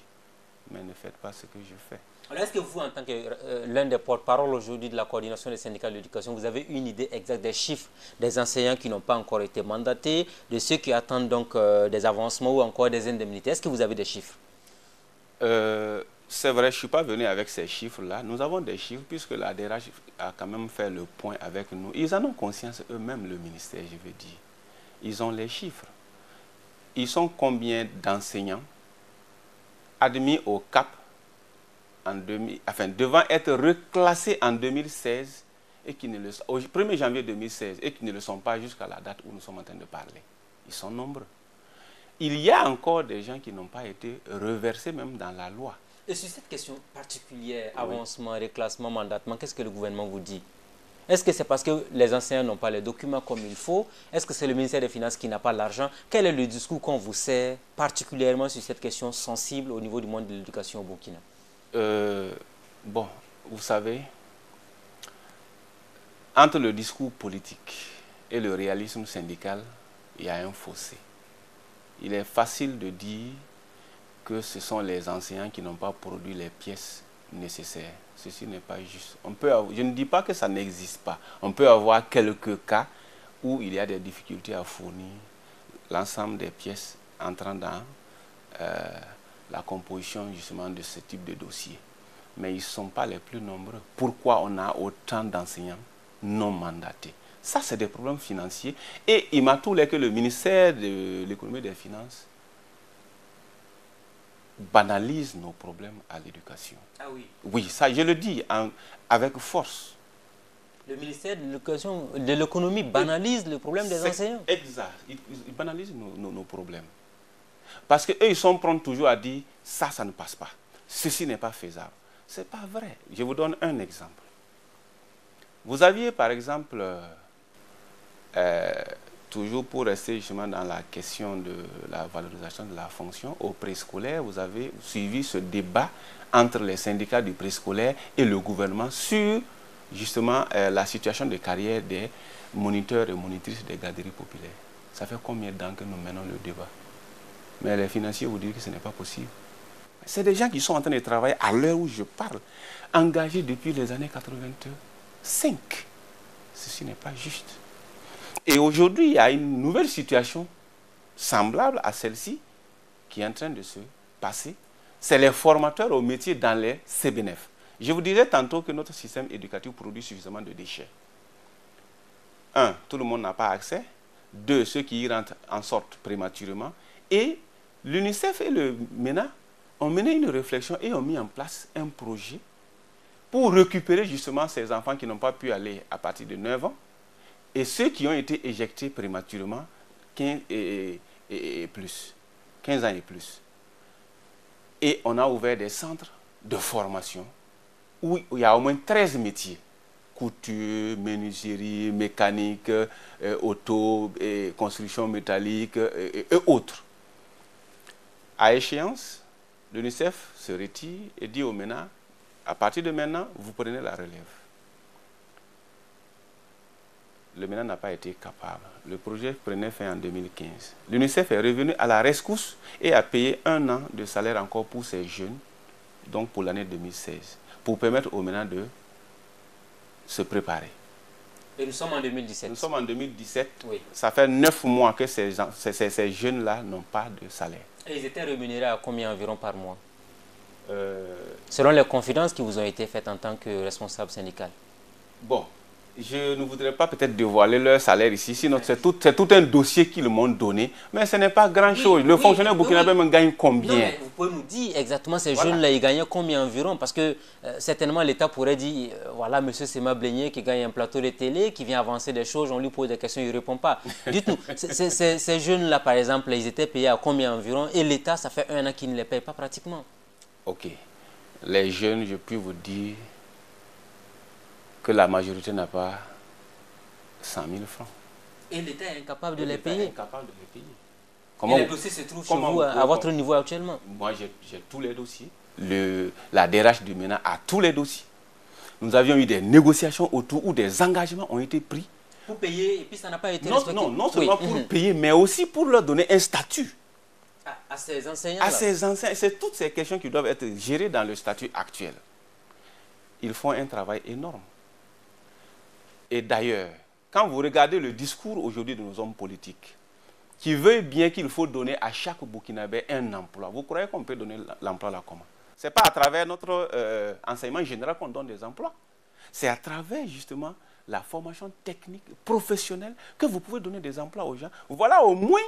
mais ne faites pas ce que je fais. Alors est-ce que vous, en tant que l'un des porte-parole aujourd'hui de la coordination des syndicats de l'éducation, vous avez une idée exacte des chiffres des enseignants qui n'ont pas encore été mandatés, de ceux qui attendent donc des avancements ou encore des indemnités? Est-ce que vous avez des chiffres? C'est vrai, je ne suis pas venu avec ces chiffres-là. Nous avons des chiffres puisque la DRH a quand même fait le point avec nous. Ils en ont conscience eux-mêmes, le ministère, je veux dire. Ils ont les chiffres. Ils sont combien d'enseignants admis au CAP devant être reclassés en 2016 et qui ne le sont, au 1er janvier 2016 et qui ne le sont pas jusqu'à la date où nous sommes en train de parler. Ils sont nombreux. Il y a encore des gens qui n'ont pas été reversés même dans la loi. Et sur cette question particulière, avancement, reclassement, mandatement, qu'est-ce que le gouvernement vous dit? Est-ce que c'est parce que les enseignants n'ont pas les documents comme il faut? Est-ce que c'est le ministère des Finances qui n'a pas l'argent? Quel est le discours qu'on vous sert particulièrement sur cette question sensible au niveau du monde de l'éducation au Burkina? Bon, vous savez, entre le discours politique et le réalisme syndical, il y a un fossé. Il est facile de dire que ce sont les enseignants qui n'ont pas produit les pièces nécessaires. Ceci n'est pas juste. Je ne dis pas que ça n'existe pas. On peut avoir quelques cas où il y a des difficultés à fournir l'ensemble des pièces entrant dans la composition justement de ce type de dossier. Mais ils ne sont pas les plus nombreux. Pourquoi on a autant d'enseignants non mandatés? Ça, c'est des problèmes financiers. Et il m'a tout l'air que le ministère de l'économie et des finances banalise nos problèmes à l'éducation. Ah oui. Oui, ça je le dis avec force. Le ministère de l'économie banalise le problème des enseignants. Exact. Ils banalisent nos problèmes. Parce qu'eux, ils sont prêts toujours à dire ça ne passe pas. Ceci n'est pas faisable. Ce n'est pas vrai. Je vous donne un exemple. Vous aviez par exemple, toujours pour rester justement dans la question de la valorisation de la fonction, au préscolaire, vous avez suivi ce débat entre les syndicats du préscolaire et le gouvernement sur justement la situation de carrière des moniteurs et monitrices des garderies populaires. Ça fait combien de temps que nous menons le débat? Mais les financiers vous disent que ce n'est pas possible. C'est des gens qui sont en train de travailler à l'heure où je parle, engagés depuis les années 85. Ceci n'est pas juste. Et aujourd'hui, il y a une nouvelle situation semblable à celle-ci qui est en train de se passer, c'est les formateurs au métier dans les CBNF. Je vous disais tantôt que notre système éducatif produit suffisamment de déchets. 1, tout le monde n'a pas accès. 2, ceux qui y rentrent en sortent prématurément. Et l'UNICEF et le MENA ont mené une réflexion et ont mis en place un projet pour récupérer justement ces enfants qui n'ont pas pu aller à partir de 9 ans et ceux qui ont été éjectés prématurément 15 ans et plus. Et on a ouvert des centres de formation où il y a au moins 13 métiers. Couture, menuiserie, mécanique, auto, construction métallique et autres. À échéance, l'UNICEF se retire et dit au MENA, à partir de maintenant, vous prenez la relève. Le MENA n'a pas été capable. Le projet prenait fin en 2015. L'UNICEF est revenu à la rescousse et a payé 1 an de salaire encore pour ces jeunes, donc pour l'année 2016, pour permettre au MENA de se préparer. Et nous sommes en 2017. Nous sommes en 2017. Oui. Ça fait 9 mois que ces jeunes-là n'ont pas de salaire. Et ils étaient rémunérés à combien environ par mois? Selon les confidences qui vous ont été faites en tant que responsable syndical. Bon, je ne voudrais pas peut-être dévoiler leur salaire ici, sinon c'est tout un dossier qu'ils m'ont donné, mais ce n'est pas grand-chose. Le fonctionnaire burkinabé me gagne combien? Non, mais vous pouvez nous dire exactement ces jeunes-là, ils gagnaient combien environ? Parce que certainement l'État pourrait dire, voilà, monsieur Sema Blénier qui gagne un plateau de télé, qui vient avancer des choses, on lui pose des questions, il ne répond pas. Dites-nous, ces jeunes-là, par exemple, ils étaient payés à combien environ? Et l'État, ça fait 1 an qu'il ne les paye pas pratiquement. Ok. Les jeunes, je puis vous dire que la majorité n'a pas 100 000 francs. Et l'État est incapable de les payer. Incapable de les payer. Et les dossiers se trouvent chez vous à votre niveau actuellement? Moi, j'ai tous les dossiers. La DRH du MENA a tous les dossiers. Nous avions eu des négociations autour où des engagements ont été pris. Pour payer, et puis ça n'a pas été respecté. Non seulement pour payer, mais aussi pour leur donner un statut. À ces enseignants. À ces enseignants. C'est toutes ces questions qui doivent être gérées dans le statut actuel. Ils font un travail énorme. Et d'ailleurs, quand vous regardez le discours aujourd'hui de nos hommes politiques, qui veulent bien qu'il faut donner à chaque Burkinabé un emploi, vous croyez qu'on peut donner l'emploi là comment? Ce n'est pas à travers notre enseignement général qu'on donne des emplois. C'est à travers justement la formation technique, professionnelle, que vous pouvez donner des emplois aux gens. Voilà au moins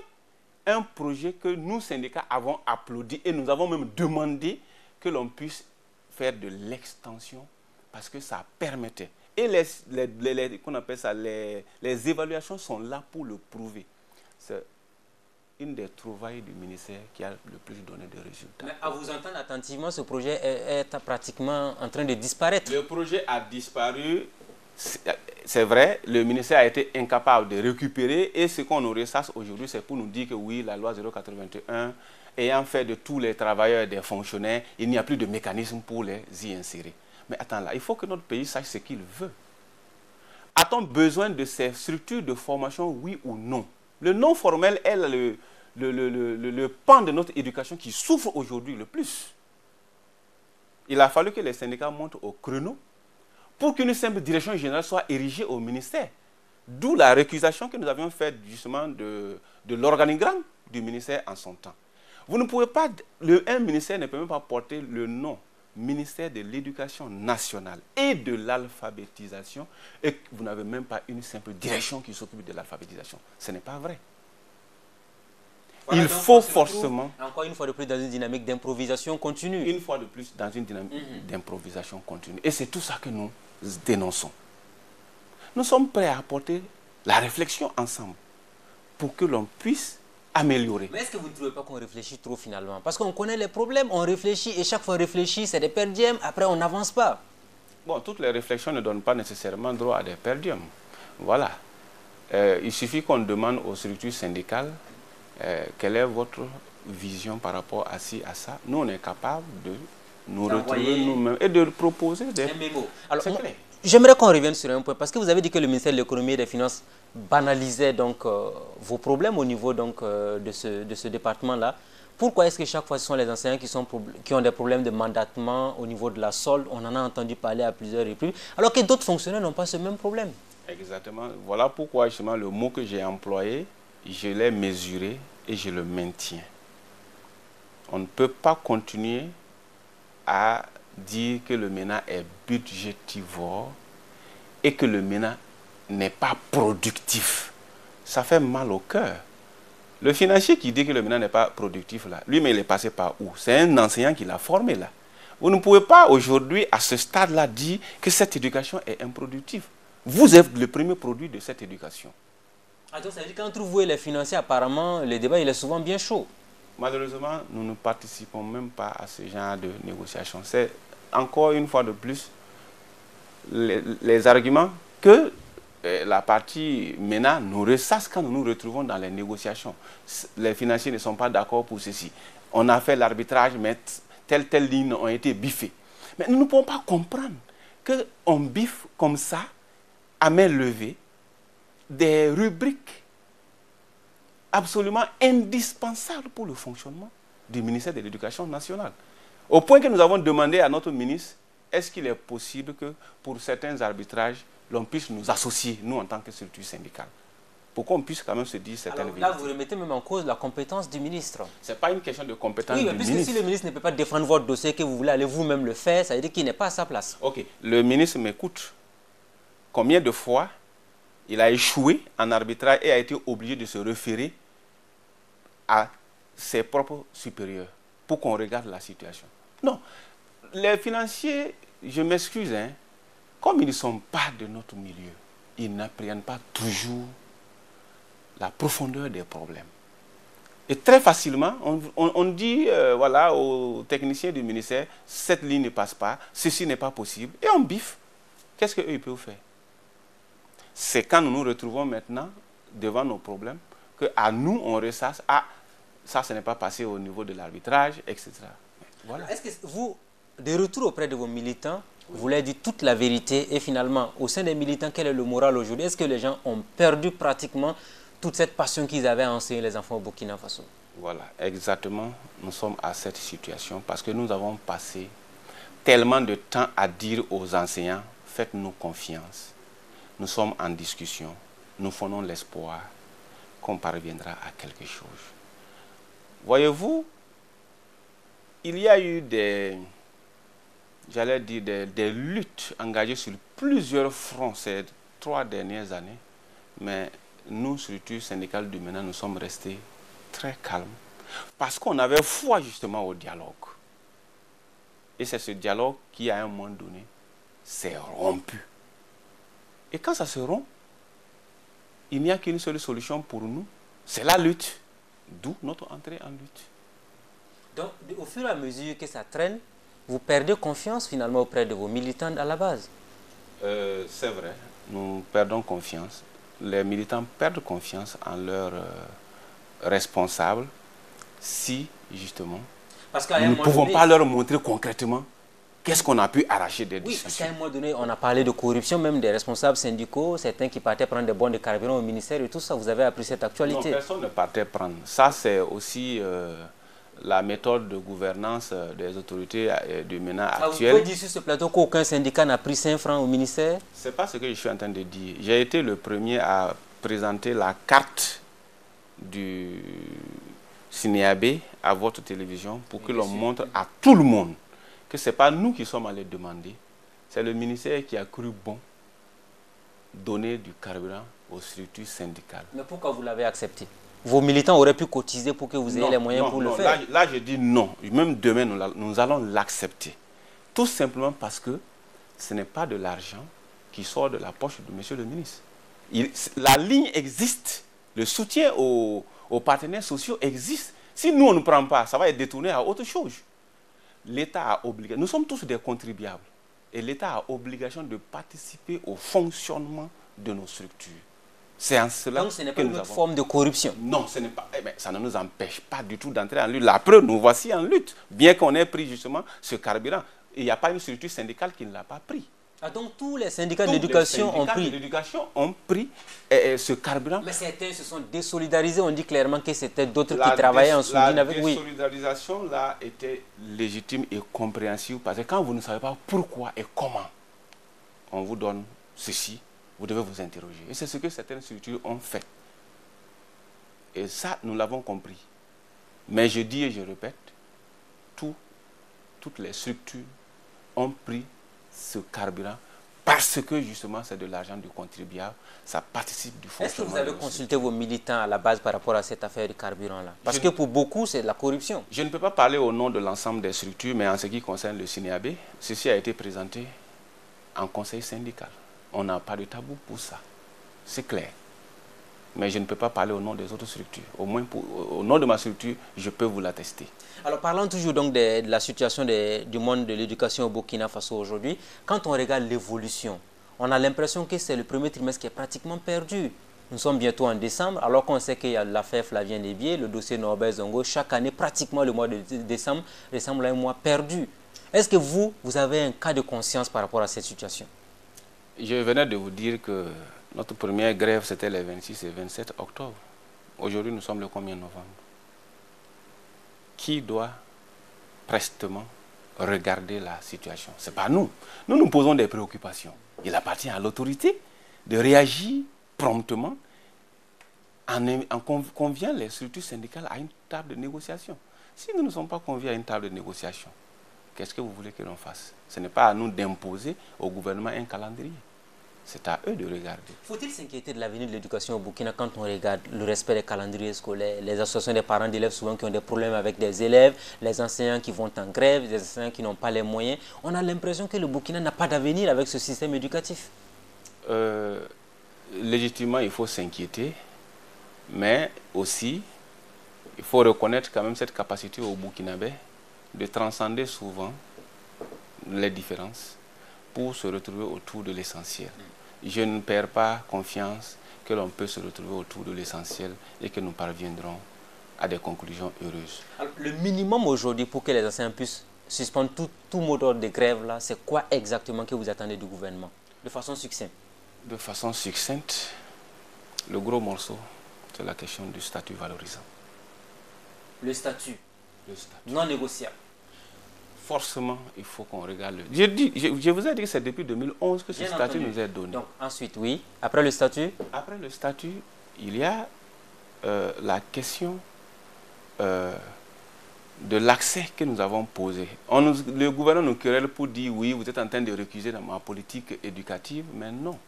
un projet que nous, syndicats, avons applaudi et nous avons même demandé que l'on puisse faire de l'extension parce que ça permettait. Et qu'on appelle ça, les évaluations sont là pour le prouver. C'est une des trouvailles du ministère qui a le plus donné de résultats. Mais à vous entendre attentivement, ce projet est pratiquement en train de disparaître. Le projet a disparu. C'est vrai, le ministère a été incapable de récupérer et ce qu'on nous ressasse aujourd'hui, c'est pour nous dire que oui, la loi 081, ayant fait de tous les travailleurs des fonctionnaires, il n'y a plus de mécanisme pour les y insérer. Mais attends là, il faut que notre pays sache ce qu'il veut. A-t-on besoin de ces structures de formation, oui ou non? Le non formel est le pan de notre éducation qui souffre aujourd'hui le plus. Il a fallu que les syndicats montent au créneau pour qu'une simple direction générale soit érigée au ministère. D'où la récusation que nous avions faite justement de l'organigramme du ministère en son temps. Vous ne pouvez pas, un ministère ne peut même pas porter le nom ministère de l'Éducation nationale et de l'alphabétisation et que vous n'avez même pas une simple direction qui s'occupe de l'alphabétisation. Ce n'est pas vrai. Voilà, il faut forcément... Encore une fois de plus dans une dynamique d'improvisation continue. Une fois de plus dans une dynamique d'improvisation continue. Et c'est tout ça que nous dénonçons. Nous sommes prêts à apporter la réflexion ensemble pour que l'on puisse améliorer. Mais est-ce que vous ne trouvez pas qu'on réfléchit trop finalement? Parce qu'on connaît les problèmes, on réfléchit et chaque fois on réfléchit, c'est des perdièmes, après on n'avance pas. Bon, toutes les réflexions ne donnent pas nécessairement droit à des perdièmes. Voilà. Il suffit qu'on demande aux structures syndicales quelle est votre vision par rapport à ci, à ça. Nous, on est capable de nous retrouver nous-mêmes et de proposer des... mémo. Alors, j'aimerais qu'on revienne sur un point, parce que vous avez dit que le ministère de l'Économie et des Finances banalisait donc vos problèmes au niveau donc, de ce département-là. Pourquoi est-ce que chaque fois ce sont les enseignants qui ont des problèmes de mandatement au niveau de la solde? On en a entendu parler à plusieurs reprises, alors que d'autres fonctionnaires n'ont pas ce même problème. Exactement. Voilà pourquoi justement le mot que j'ai employé, je l'ai mesuré et je le maintiens. On ne peut pas continuer à dire que le MENA est budgétivore et que le MENA n'est pas productif. Ça fait mal au cœur. Le financier qui dit que le MENA n'est pas productif, là, lui-même, il est passé par où? C'est un enseignant qui l'a formé, là. Vous ne pouvez pas aujourd'hui, à ce stade-là, dire que cette éducation est improductive. Vous êtes le premier produit de cette éducation. Ah, donc ça veut dire qu'entre vous et les financiers, apparemment, le débat il est souvent bien chaud. Malheureusement, nous ne participons même pas à ce genre de négociations. C'est encore une fois de plus les arguments que la partie MENA nous ressasse quand nous nous retrouvons dans les négociations. Les financiers ne sont pas d'accord pour ceci. On a fait l'arbitrage, mais telle ligne ont été biffées. Mais nous ne pouvons pas comprendre qu'on biffe comme ça, à main levée, des rubriques absolument indispensables pour le fonctionnement du ministère de l'Éducation nationale. Au point que nous avons demandé à notre ministre, est-ce qu'il est possible que pour certains arbitrages, l'on puisse nous associer, nous en tant que structure syndicale, pour qu'on puisse quand même se dire certaines vérités. Là, vous remettez même en cause la compétence du ministre. Ce n'est pas une question de compétence du ministre. Oui, puisque si le ministre ne peut pas défendre votre dossier, que vous voulez aller vous-même le faire, ça veut dire qu'il n'est pas à sa place. Ok, le ministre m'écoute. Combien de fois il a échoué en arbitrage et a été obligé de se référer à ses propres supérieurs pour qu'on regarde la situation? Non, les financiers, je m'excuse, hein, comme ils ne sont pas de notre milieu, ils n'apprennent pas toujours la profondeur des problèmes. Et très facilement, on dit voilà, aux techniciens du ministère, cette ligne ne passe pas, ceci n'est pas possible, et on biffe. Qu'est-ce qu'eux ils peuvent faire? C'est quand nous nous retrouvons maintenant devant nos problèmes qu'à nous, on ressasse, ah, ça, ce n'est pas passé au niveau de l'arbitrage, etc. Voilà. Est-ce que vous, de retour auprès de vos militants, vous voulez dire toute la vérité et finalement, au sein des militants, quel est le moral aujourd'hui? Est-ce que les gens ont perdu pratiquement toute cette passion qu'ils avaient à enseigner les enfants au Burkina Faso? Voilà, exactement. Nous sommes à cette situation parce que nous avons passé tellement de temps à dire aux enseignants, faites-nous confiance. Nous sommes en discussion. Nous fondons l'espoir qu'on parviendra à quelque chose. Voyez-vous, il y a eu j'allais dire, des luttes engagées sur plusieurs fronts ces 3 dernières années, mais nous, structures syndicales du MENA, nous sommes restés très calmes parce qu'on avait foi justement au dialogue. Et c'est ce dialogue qui, à un moment donné, s'est rompu. Et quand ça se rompt, il n'y a qu'une seule solution pour nous, c'est la lutte. D'où notre entrée en lutte. Donc, au fur et à mesure que ça traîne, vous perdez confiance finalement auprès de vos militants à la base? C'est vrai, nous perdons confiance. Les militants perdent confiance en leurs responsables si, justement, nous ne pouvons pas leur montrer concrètement qu'est-ce qu'on a pu arracher des discussions. Parce qu'à un moment donné, on a parlé de corruption, même des responsables syndicaux, certains qui partaient prendre des bons de carburant au ministère et tout ça. Vous avez appris cette actualité? Non, personne ne partait prendre. Ça, c'est aussi la méthode de gouvernance des autorités du MENA actuel. Vous pouvez dire sur ce plateau qu'aucun syndicat n'a pris 5 francs au ministère? Ce n'est pas ce que je suis en train de dire. J'ai été le premier à présenter la carte du Sinéabé à votre télévision pour que l'on montre à tout le monde que ce n'est pas nous qui sommes allés demander, c'est le ministère qui a cru bon donner du carburant aux structures syndicales. Mais pourquoi vous l'avez accepté? Vos militants auraient pu cotiser pour que vous ayez les moyens pour le faire? Là, je dis non. Même demain, nous allons l'accepter. Tout simplement parce que ce n'est pas de l'argent qui sort de la poche de monsieur le ministre. La ligne existe. Le soutien aux partenaires sociaux existe. Si nous, on ne prend pas, ça va être détourné à autre chose. L'État a obligation, nous sommes tous des contribuables, et l'État a obligation de participer au fonctionnement de nos structures. C'est en cela donc ce n'est pas une forme de corruption? Non, ce n'est pas. Ça ne nous empêche pas du tout d'entrer en lutte. La preuve, nous voici en lutte, bien qu'on ait pris justement ce carburant. Il n'y a pas une structure syndicale qui ne l'a pas pris. Ah, donc tous les syndicats d'éducation ont pris ce carburant. Mais certains se sont désolidarisés. On dit clairement que c'était d'autres qui travaillaient en sourdine avec lui. La désolidarisation là était légitime et compréhensible parce que quand vous ne savez pas pourquoi et comment on vous donne ceci, vous devez vous interroger. Et c'est ce que certaines structures ont fait. Et ça, nous l'avons compris. Mais je dis et je répète, toutes les structures ont pris ce carburant parce que justement c'est de l'argent du contribuable, ça participe du fonctionnement. Est-ce que vous avez consulté vos militants à la base par rapport à cette affaire de carburant-là? Parce que pour beaucoup, c'est de la corruption. Je ne peux pas parler au nom de l'ensemble des structures, mais en ce qui concerne le SINEAB, ceci a été présenté en conseil syndical. On n'a pas de tabou pour ça, c'est clair. Mais je ne peux pas parler au nom des autres structures. Au moins, au nom de ma structure, je peux vous l'attester. Alors, parlons toujours donc de la situation du monde de l'éducation au Burkina Faso aujourd'hui. Quand on regarde l'évolution, on a l'impression que c'est le premier trimestre qui est pratiquement perdu. Nous sommes bientôt en décembre, alors qu'on sait qu'il y a l'affaire Flavien Lévier, le dossier Norbert Zongo. Chaque année, pratiquement le mois de décembre ressemble à un mois perdu. Est-ce que vous avez un cas de conscience par rapport à cette situation? Je venais de vous dire que notre première grève, c'était les 26 et 27 octobre. Aujourd'hui, nous sommes le combien novembre? Qui doit prestement regarder la situation? Ce n'est pas nous. Nous nous posons des préoccupations. Il appartient à l'autorité de réagir promptement en conviant les structures syndicales à une table de négociation. Si nous ne sommes pas conviés à une table de négociation, qu'est-ce que vous voulez que l'on fasse? Ce n'est pas à nous d'imposer au gouvernement un calendrier. C'est à eux de regarder. Faut-il s'inquiéter de l'avenir de l'éducation au Burkina quand on regarde le respect des calendriers scolaires, les associations des parents d'élèves souvent qui ont des problèmes avec des élèves, les enseignants qui vont en grève, les enseignants qui n'ont pas les moyens? On a l'impression que le Burkina n'a pas d'avenir avec ce système éducatif. Légitimement, il faut s'inquiéter, mais aussi, il faut reconnaître quand même cette capacité au Burkinabé de transcender souvent les différences pour se retrouver autour de l'essentiel. Je ne perds pas confiance que l'on peut se retrouver autour de l'essentiel et que nous parviendrons à des conclusions heureuses. Alors, le minimum aujourd'hui pour que les enseignants puissent suspendre tout mot d'ordre de grève, là, c'est quoi exactement que vous attendez du gouvernement? De façon succincte. De façon succincte, le gros morceau, c'est la question du statut valorisant. Le statut non négociable. Forcément, il faut qu'on regarde. Je vous ai dit que c'est depuis 2011 que ce statut nous est donné. Donc, ensuite, oui. Après le statut? Après le statut, il y a la question de l'accès que nous avons posé. Le gouvernement nous querelle pour dire oui, vous êtes en train de récuser dans ma politique éducative, mais non.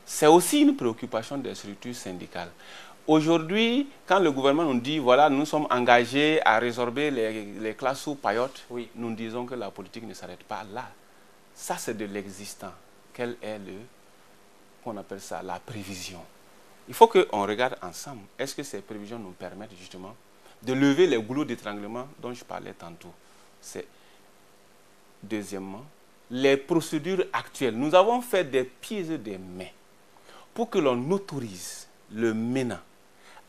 C'est aussi une préoccupation des structures syndicales. Aujourd'hui, quand le gouvernement nous dit, voilà, nous sommes engagés à résorber les classes sous paillotes, oui, nous disons que la politique ne s'arrête pas là. Ça, c'est de l'existant. Quel est qu'on appelle ça, la prévision? Il faut qu'on regarde ensemble. Est-ce que ces prévisions nous permettent justement de lever les goulots d'étranglement dont je parlais tantôt? Deuxièmement, les procédures actuelles. Nous avons fait des pieds et des mains pour que l'on autorise le MENA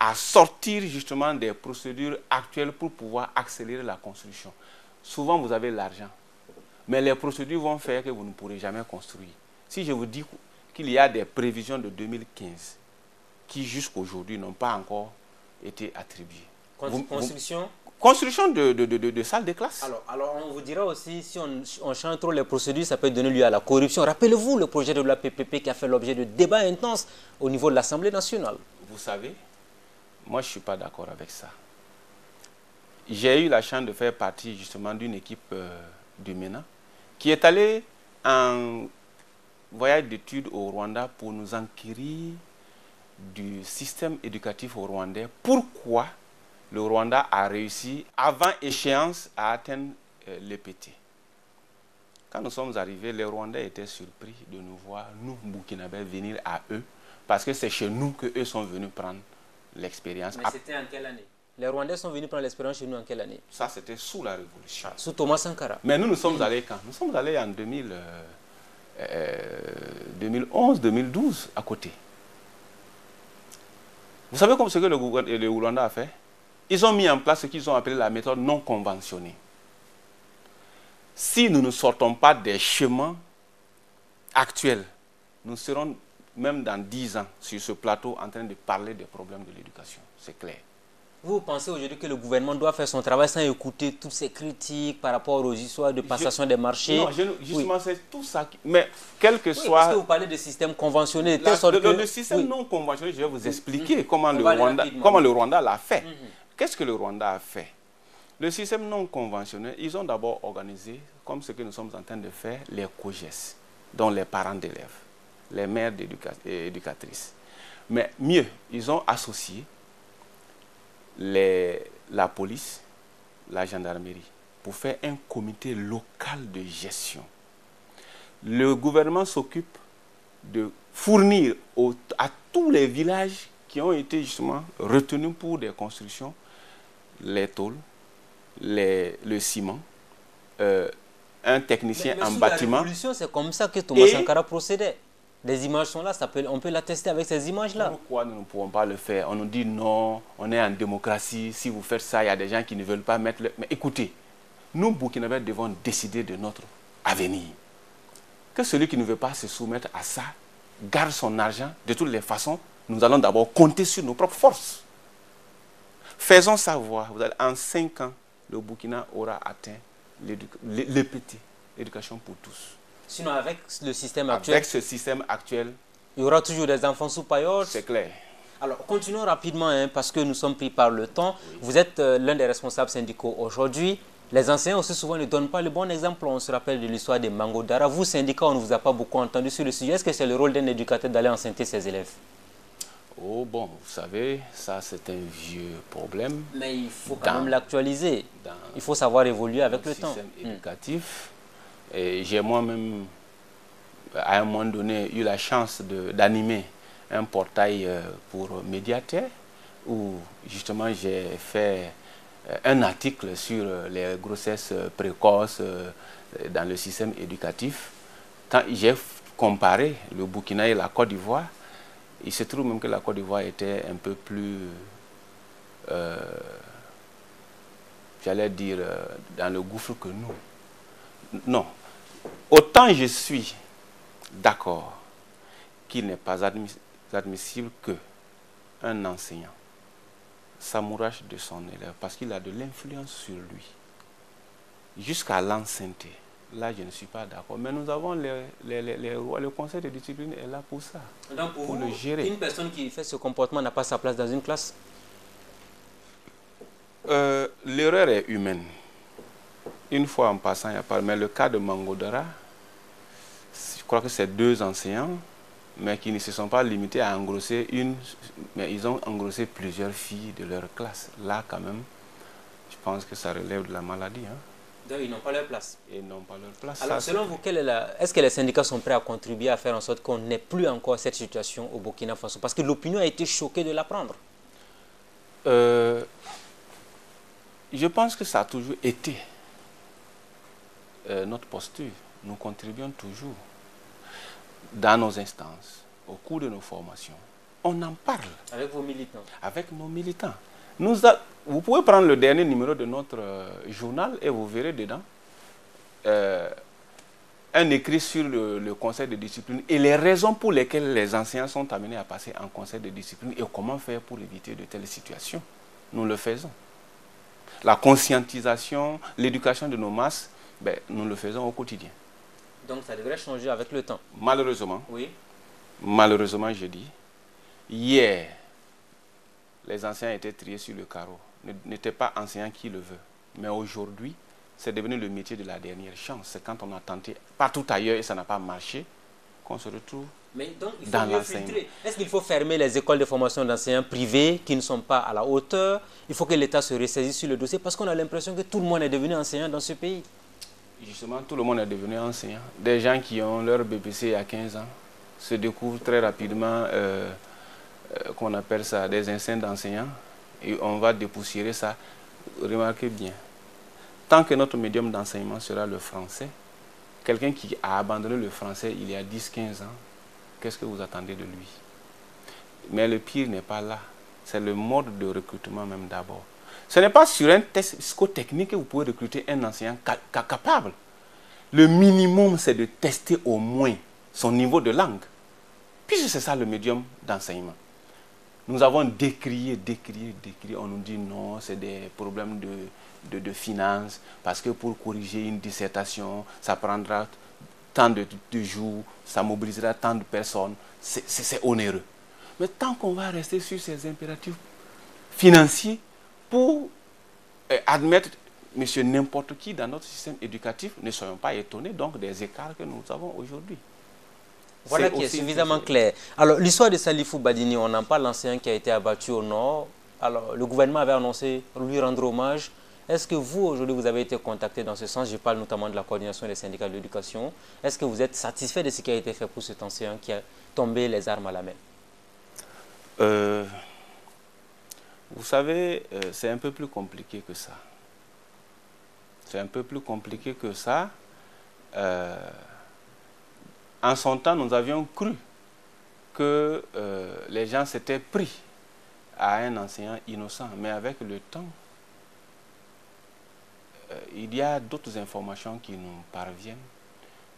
à sortir justement des procédures actuelles pour pouvoir accélérer la construction. Souvent, vous avez l'argent, mais les procédures vont faire que vous ne pourrez jamais construire. Si je vous dis qu'il y a des prévisions de 2015 qui jusqu'aujourd'hui n'ont pas encore été attribuées. Construction de salles de classe. Alors, on vous dira aussi, si on change trop les procédures, ça peut donner lieu à la corruption. Rappelez-vous le projet de loi PPP qui a fait l'objet de débats intenses au niveau de l'Assemblée nationale. Vous savez, moi je ne suis pas d'accord avec ça. J'ai eu la chance de faire partie justement d'une équipe du MENA qui est allée en voyage d'études au Rwanda pour nous enquérir du système éducatif au Rwandais. Pourquoi le Rwanda a réussi avant échéance à atteindre l'EPT. Quand nous sommes arrivés, les Rwandais étaient surpris de nous voir, nous, Burkinabés, venir à eux, parce que c'est chez nous qu'eux sont venus prendre l'expérience. Mais c'était en quelle année? Les Rwandais sont venus prendre l'expérience chez nous en quelle année? Ça, c'était sous la Révolution. Sous Thomas Sankara. Mais nous sommes allés quand? Nous sommes allés en 2011-2012, à côté. Vous savez ce que le Rwanda a fait? Ils ont mis en place ce qu'ils ont appelé la méthode non conventionnée. Si nous ne sortons pas des chemins actuels, nous serons même dans 10 ans sur ce plateau en train de parler des problèmes de l'éducation. C'est clair. Vous pensez aujourd'hui que le gouvernement doit faire son travail sans écouter toutes ces critiques par rapport aux histoires de passation des marchés? Non, justement, oui, c'est tout ça. Mais quel que soit... Parce que vous parlez de système conventionné. Le système non conventionné, je vais vous expliquer comment le Rwanda l'a fait. Qu'est-ce que le Rwanda a fait? Le système non conventionnel, ils ont d'abord organisé, comme ce que nous sommes en train de faire, les COGES, dont les parents d'élèves, les mères éducatrices. Mais mieux, ils ont associé la police, la gendarmerie, pour faire un comité local de gestion. Le gouvernement s'occupe de fournir à tous les villages qui ont été justement retenus pour des constructions, les tôles, le ciment, un technicien en bâtiment. La révolution, c'est comme ça que Thomas Sankara procédait. Les images sont là, on peut l'attester avec ces images-là. Pourquoi nous ne pouvons pas le faire? On nous dit non, on est en démocratie, si vous faites ça, il y a des gens qui ne veulent pas mettre le... Mais écoutez, nous, Burkinabés, devons décider de notre avenir. Que celui qui ne veut pas se soumettre à ça garde son argent. De toutes les façons, nous allons d'abord compter sur nos propres forces. Faisons savoir, en 5 ans, le Burkina aura atteint l'EPT, l'éducation pour tous. Sinon, avec le système actuel... Avec ce système actuel... Il y aura toujours des enfants sous paillote. C'est clair. Alors, continuons rapidement, parce que nous sommes pris par le temps. Oui. Vous êtes l'un des responsables syndicaux aujourd'hui. Les enseignants aussi souvent ne donnent pas le bon exemple. On se rappelle de l'histoire des Mango Dara. Vous, syndicats, on ne vous a pas beaucoup entendu sur le sujet. Est-ce que c'est le rôle d'un éducateur d'aller enceinte ses élèves? Oh bon, vous savez, ça c'est un vieux problème. Mais il faut quand même l'actualiser. Il faut savoir évoluer avec le temps. Système éducatif. Et j'ai moi-même, à un moment donné, eu la chance d'animer un portail pour médiateurs où justement j'ai fait un article sur les grossesses précoces dans le système éducatif. J'ai comparé le Burkina et la Côte d'Ivoire. Il se trouve même que la Côte d'Ivoire était un peu plus, j'allais dire, dans le gouffre que nous. Non. Autant je suis d'accord qu'il n'est pas admissible qu'un enseignant s'amourache de son élève parce qu'il a de l'influence sur lui jusqu'à l'ancienneté. Là, je ne suis pas d'accord. Mais nous avons le conseil de discipline est là pour ça. Donc pour le gérer. Une personne qui fait ce comportement n'a pas sa place dans une classe? L'erreur est humaine. Une fois en passant, il n'y a pas. Mais le cas de Mango Dara, je crois que c'est 2 enseignants, mais qui ne se sont pas limités à engrosser une, mais ils ont engrossé plusieurs filles de leur classe. Là, quand même, je pense que ça relève de la maladie. Hein. Donc, ils n'ont pas leur place. Ils n'ont pas leur place. Alors, selon vous, est-ce que les syndicats sont prêts à contribuer à faire en sorte qu'on n'ait plus encore cette situation au Burkina Faso? Parce que l'opinion a été choquée de l'apprendre. Je pense que ça a toujours été notre posture. Nous contribuons toujours dans nos instances, au cours de nos formations. On en parle. Avec vos militants? Avec nos militants. Vous pouvez prendre le dernier numéro de notre journal et vous verrez dedans un écrit sur le conseil de discipline et les raisons pour lesquelles les enseignants sont amenés à passer en conseil de discipline et comment faire pour éviter de telles situations. Nous le faisons. La conscientisation, l'éducation de nos masses, nous le faisons au quotidien. Donc ça devrait changer avec le temps? Malheureusement. Oui. Malheureusement, je dis. Hier, les enseignants étaient triés sur le carreau. N'étaient pas enseignants qui le veulent. Mais aujourd'hui, c'est devenu le métier de la dernière chance. C'est quand on a tenté partout ailleurs et ça n'a pas marché qu'on se retrouve dans l'enseignement. Est-ce qu'il faut fermer les écoles de formation d'enseignants privés qui ne sont pas à la hauteur? Il faut que l'État se ressaisisse sur le dossier parce qu'on a l'impression que tout le monde est devenu enseignant dans ce pays. Justement, tout le monde est devenu enseignant. Des gens qui ont leur BPC il y a 15 ans se découvrent très rapidement, qu'on appelle ça, des instincts d'enseignants. Et on va dépoussiérer ça. Remarquez bien, tant que notre médium d'enseignement sera le français, quelqu'un qui a abandonné le français il y a 10-15 ans, qu'est-ce que vous attendez de lui? Mais le pire n'est pas là. C'est le mode de recrutement même d'abord. Ce n'est pas sur un test psychotechnique que vous pouvez recruter un enseignant capable. Le minimum, c'est de tester au moins son niveau de langue. Puisque c'est ça le médium d'enseignement. Nous avons décrié. On nous dit non, c'est des problèmes de finances. Parce que pour corriger une dissertation, ça prendra tant de jours, ça mobilisera tant de personnes. C'est onéreux. Mais tant qu'on va rester sur ces impératifs financiers pour admettre monsieur n'importe qui dans notre système éducatif, ne soyons pas étonnés donc des écarts que nous avons aujourd'hui. Voilà qui est suffisamment clair. Alors, l'histoire de Salifou Badini, on en parle, l'enseignant qui a été abattu au nord. Alors, le gouvernement avait annoncé lui rendre hommage. Est-ce que vous, aujourd'hui, vous avez été contacté dans ce sens? Je parle notamment de la coordination des syndicats de l'éducation. Est-ce que vous êtes satisfait de ce qui a été fait pour cet enseignant qui a tombé les armes à la main? Vous savez, c'est un peu plus compliqué que ça. C'est un peu plus compliqué que ça. En son temps, nous avions cru que les gens s'étaient pris à un enseignant innocent. Mais avec le temps, il y a d'autres informations qui nous parviennent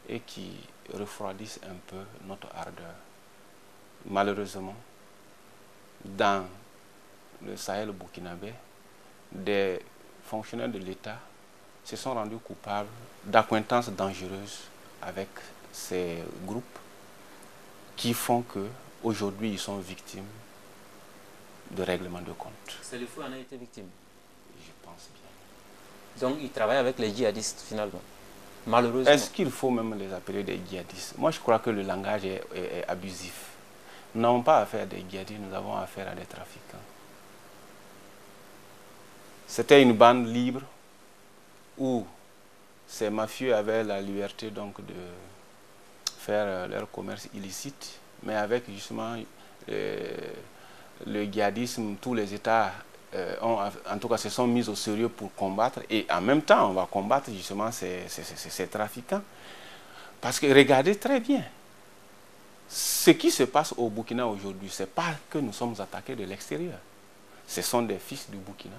et qui refroidissent un peu notre ardeur. Malheureusement, dans le Sahel burkinabé, des fonctionnaires de l'État se sont rendus coupables d'accointances dangereuses avec ces groupes qui font qu'aujourd'hui ils sont victimes de règlements de compte. Salifou en a été victime? Je pense bien. Donc il travaille avec les djihadistes finalement, malheureusement. Est-ce qu'il faut même les appeler des djihadistes? Moi je crois que le langage est abusif. Nous n'avons pas affaire à des djihadistes, nous avons affaire à des trafiquants. C'était une bande libre où ces mafieux avaient la liberté donc de faire leur commerce illicite, mais avec justement le djihadisme, tous les États en tout cas se sont mis au sérieux pour combattre, et en même temps on va combattre justement ces trafiquants. Parce que regardez très bien, ce qui se passe au Burkina aujourd'hui, ce n'est pas que nous sommes attaqués de l'extérieur. Ce sont des fils du Burkina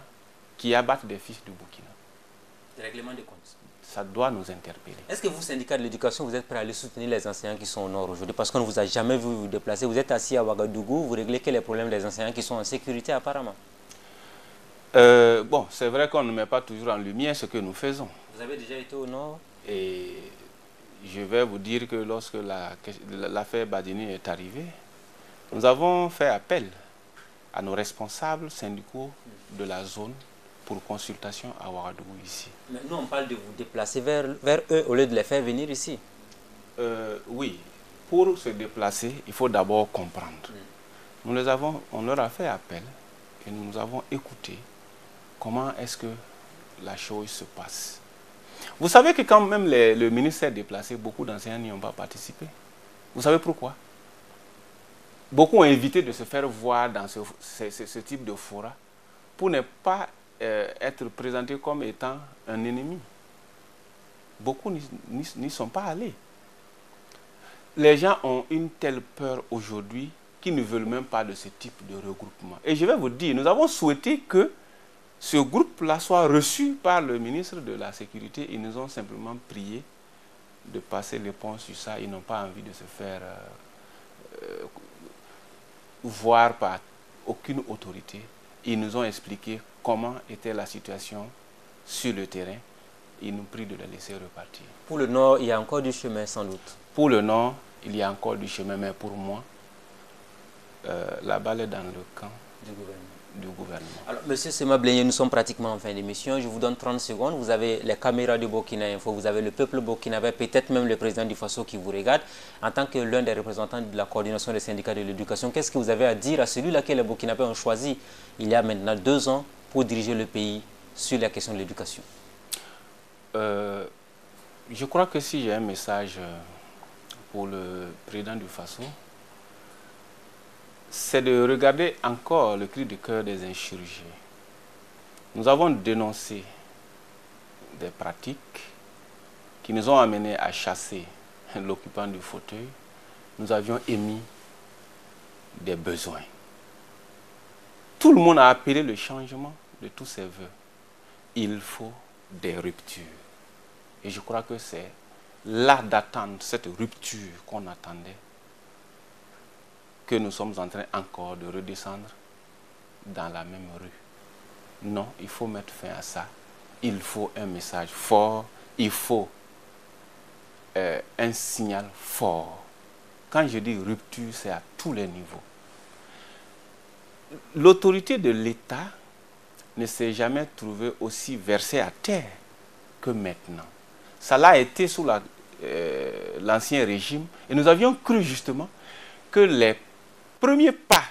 qui abattent des fils du Burkina. Règlement des comptes. Ça doit nous interpeller. Est-ce que vous, syndicats de l'éducation, vous êtes prêts à aller soutenir les enseignants qui sont au nord aujourd'hui? Parce qu'on ne vous a jamais vu vous déplacer. Vous êtes assis à Ouagadougou, vous réglez quels sont les problèmes des enseignants qui sont en sécurité apparemment? Bon, c'est vrai qu'on ne met pas toujours en lumière ce que nous faisons. Vous avez déjà été au nord? Et je vais vous dire que lorsque l'affaire Badini est arrivée, nous avons fait appel à nos responsables syndicaux de la zone pour consultation à Ouagadougou ici. Mais nous, on parle de vous déplacer vers eux au lieu de les faire venir ici. Oui, pour se déplacer, il faut d'abord comprendre. On leur a fait appel et nous avons écouté comment est-ce que la chose se passe. Vous savez que quand même le ministre s'est déplacé, beaucoup d'enseignants n'y ont pas participé. Vous savez pourquoi? Beaucoup ont évité de se faire voir dans ce type de fora pour ne pas être présentés comme étant un ennemi. Beaucoup n'y sont pas allés. Les gens ont une telle peur aujourd'hui qu'ils ne veulent même pas de ce type de regroupement. Et je vais vous dire, nous avons souhaité que ce groupe-là soit reçu par le ministre de la Sécurité. Ils nous ont simplement prié de passer le pont sur ça. Ils n'ont pas envie de se faire voir par aucune autorité. Ils nous ont expliqué comment était la situation sur le terrain. Ils nous prient de les laisser repartir. Pour le nord, il y a encore du chemin sans doute. Pour le nord, il y a encore du chemin, mais pour moi, la balle est dans le camp du gouvernement. Alors, monsieur Sema Blenye, nous sommes pratiquement en fin d'émission. Je vous donne 30 secondes. Vous avez les caméras du Burkina Info, vous avez le peuple burkinabé, peut-être même le président du Faso qui vous regarde. En tant que l'un des représentants de la coordination des syndicats de l'éducation, qu'est-ce que vous avez à dire à celui-là que les Burkinabés ont choisi il y a maintenant 2 ans pour diriger le pays sur la question de l'éducation? Je crois que si j'ai un message pour le président du Faso, c'est de regarder encore le cri de cœur des insurgés. Nous avons dénoncé des pratiques qui nous ont amenés à chasser l'occupant du fauteuil. Nous avions émis des besoins. Tout le monde a appelé le changement de tous ses voeux. Il faut des ruptures. Et je crois que c'est là d'attendre cette rupture qu'on attendait que nous sommes en train encore de redescendre dans la même rue. Non, il faut mettre fin à ça. Il faut un message fort, il faut un signal fort. Quand je dis rupture, c'est à tous les niveaux. L'autorité de l'État ne s'est jamais trouvé aussi versé à terre que maintenant. Ça l'a été sous l'ancien régime et nous avions cru justement que les premiers pas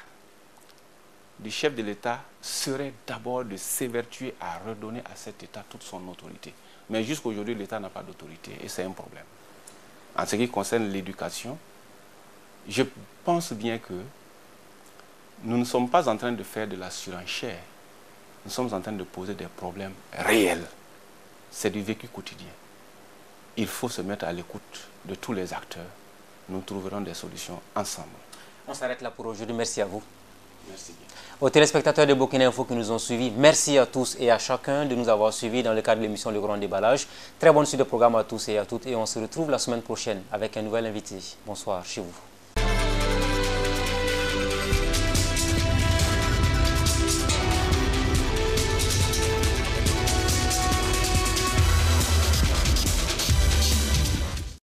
du chef de l'État seraient d'abord de s'évertuer à redonner à cet État toute son autorité. Mais jusqu'à aujourd'hui, l'État n'a pas d'autorité et c'est un problème. En ce qui concerne l'éducation, je pense bien que nous ne sommes pas en train de faire de la surenchère. Nous sommes en train de poser des problèmes réels. C'est du vécu quotidien. Il faut se mettre à l'écoute de tous les acteurs. Nous trouverons des solutions ensemble. On s'arrête là pour aujourd'hui. Merci à vous. Merci bien. Aux téléspectateurs de Burkina Info qui nous ont suivis, merci à tous et à chacun de nous avoir suivis dans le cadre de l'émission Le Grand Déballage. Très bonne suite de programme à tous et à toutes et on se retrouve la semaine prochaine avec un nouvel invité. Bonsoir chez vous.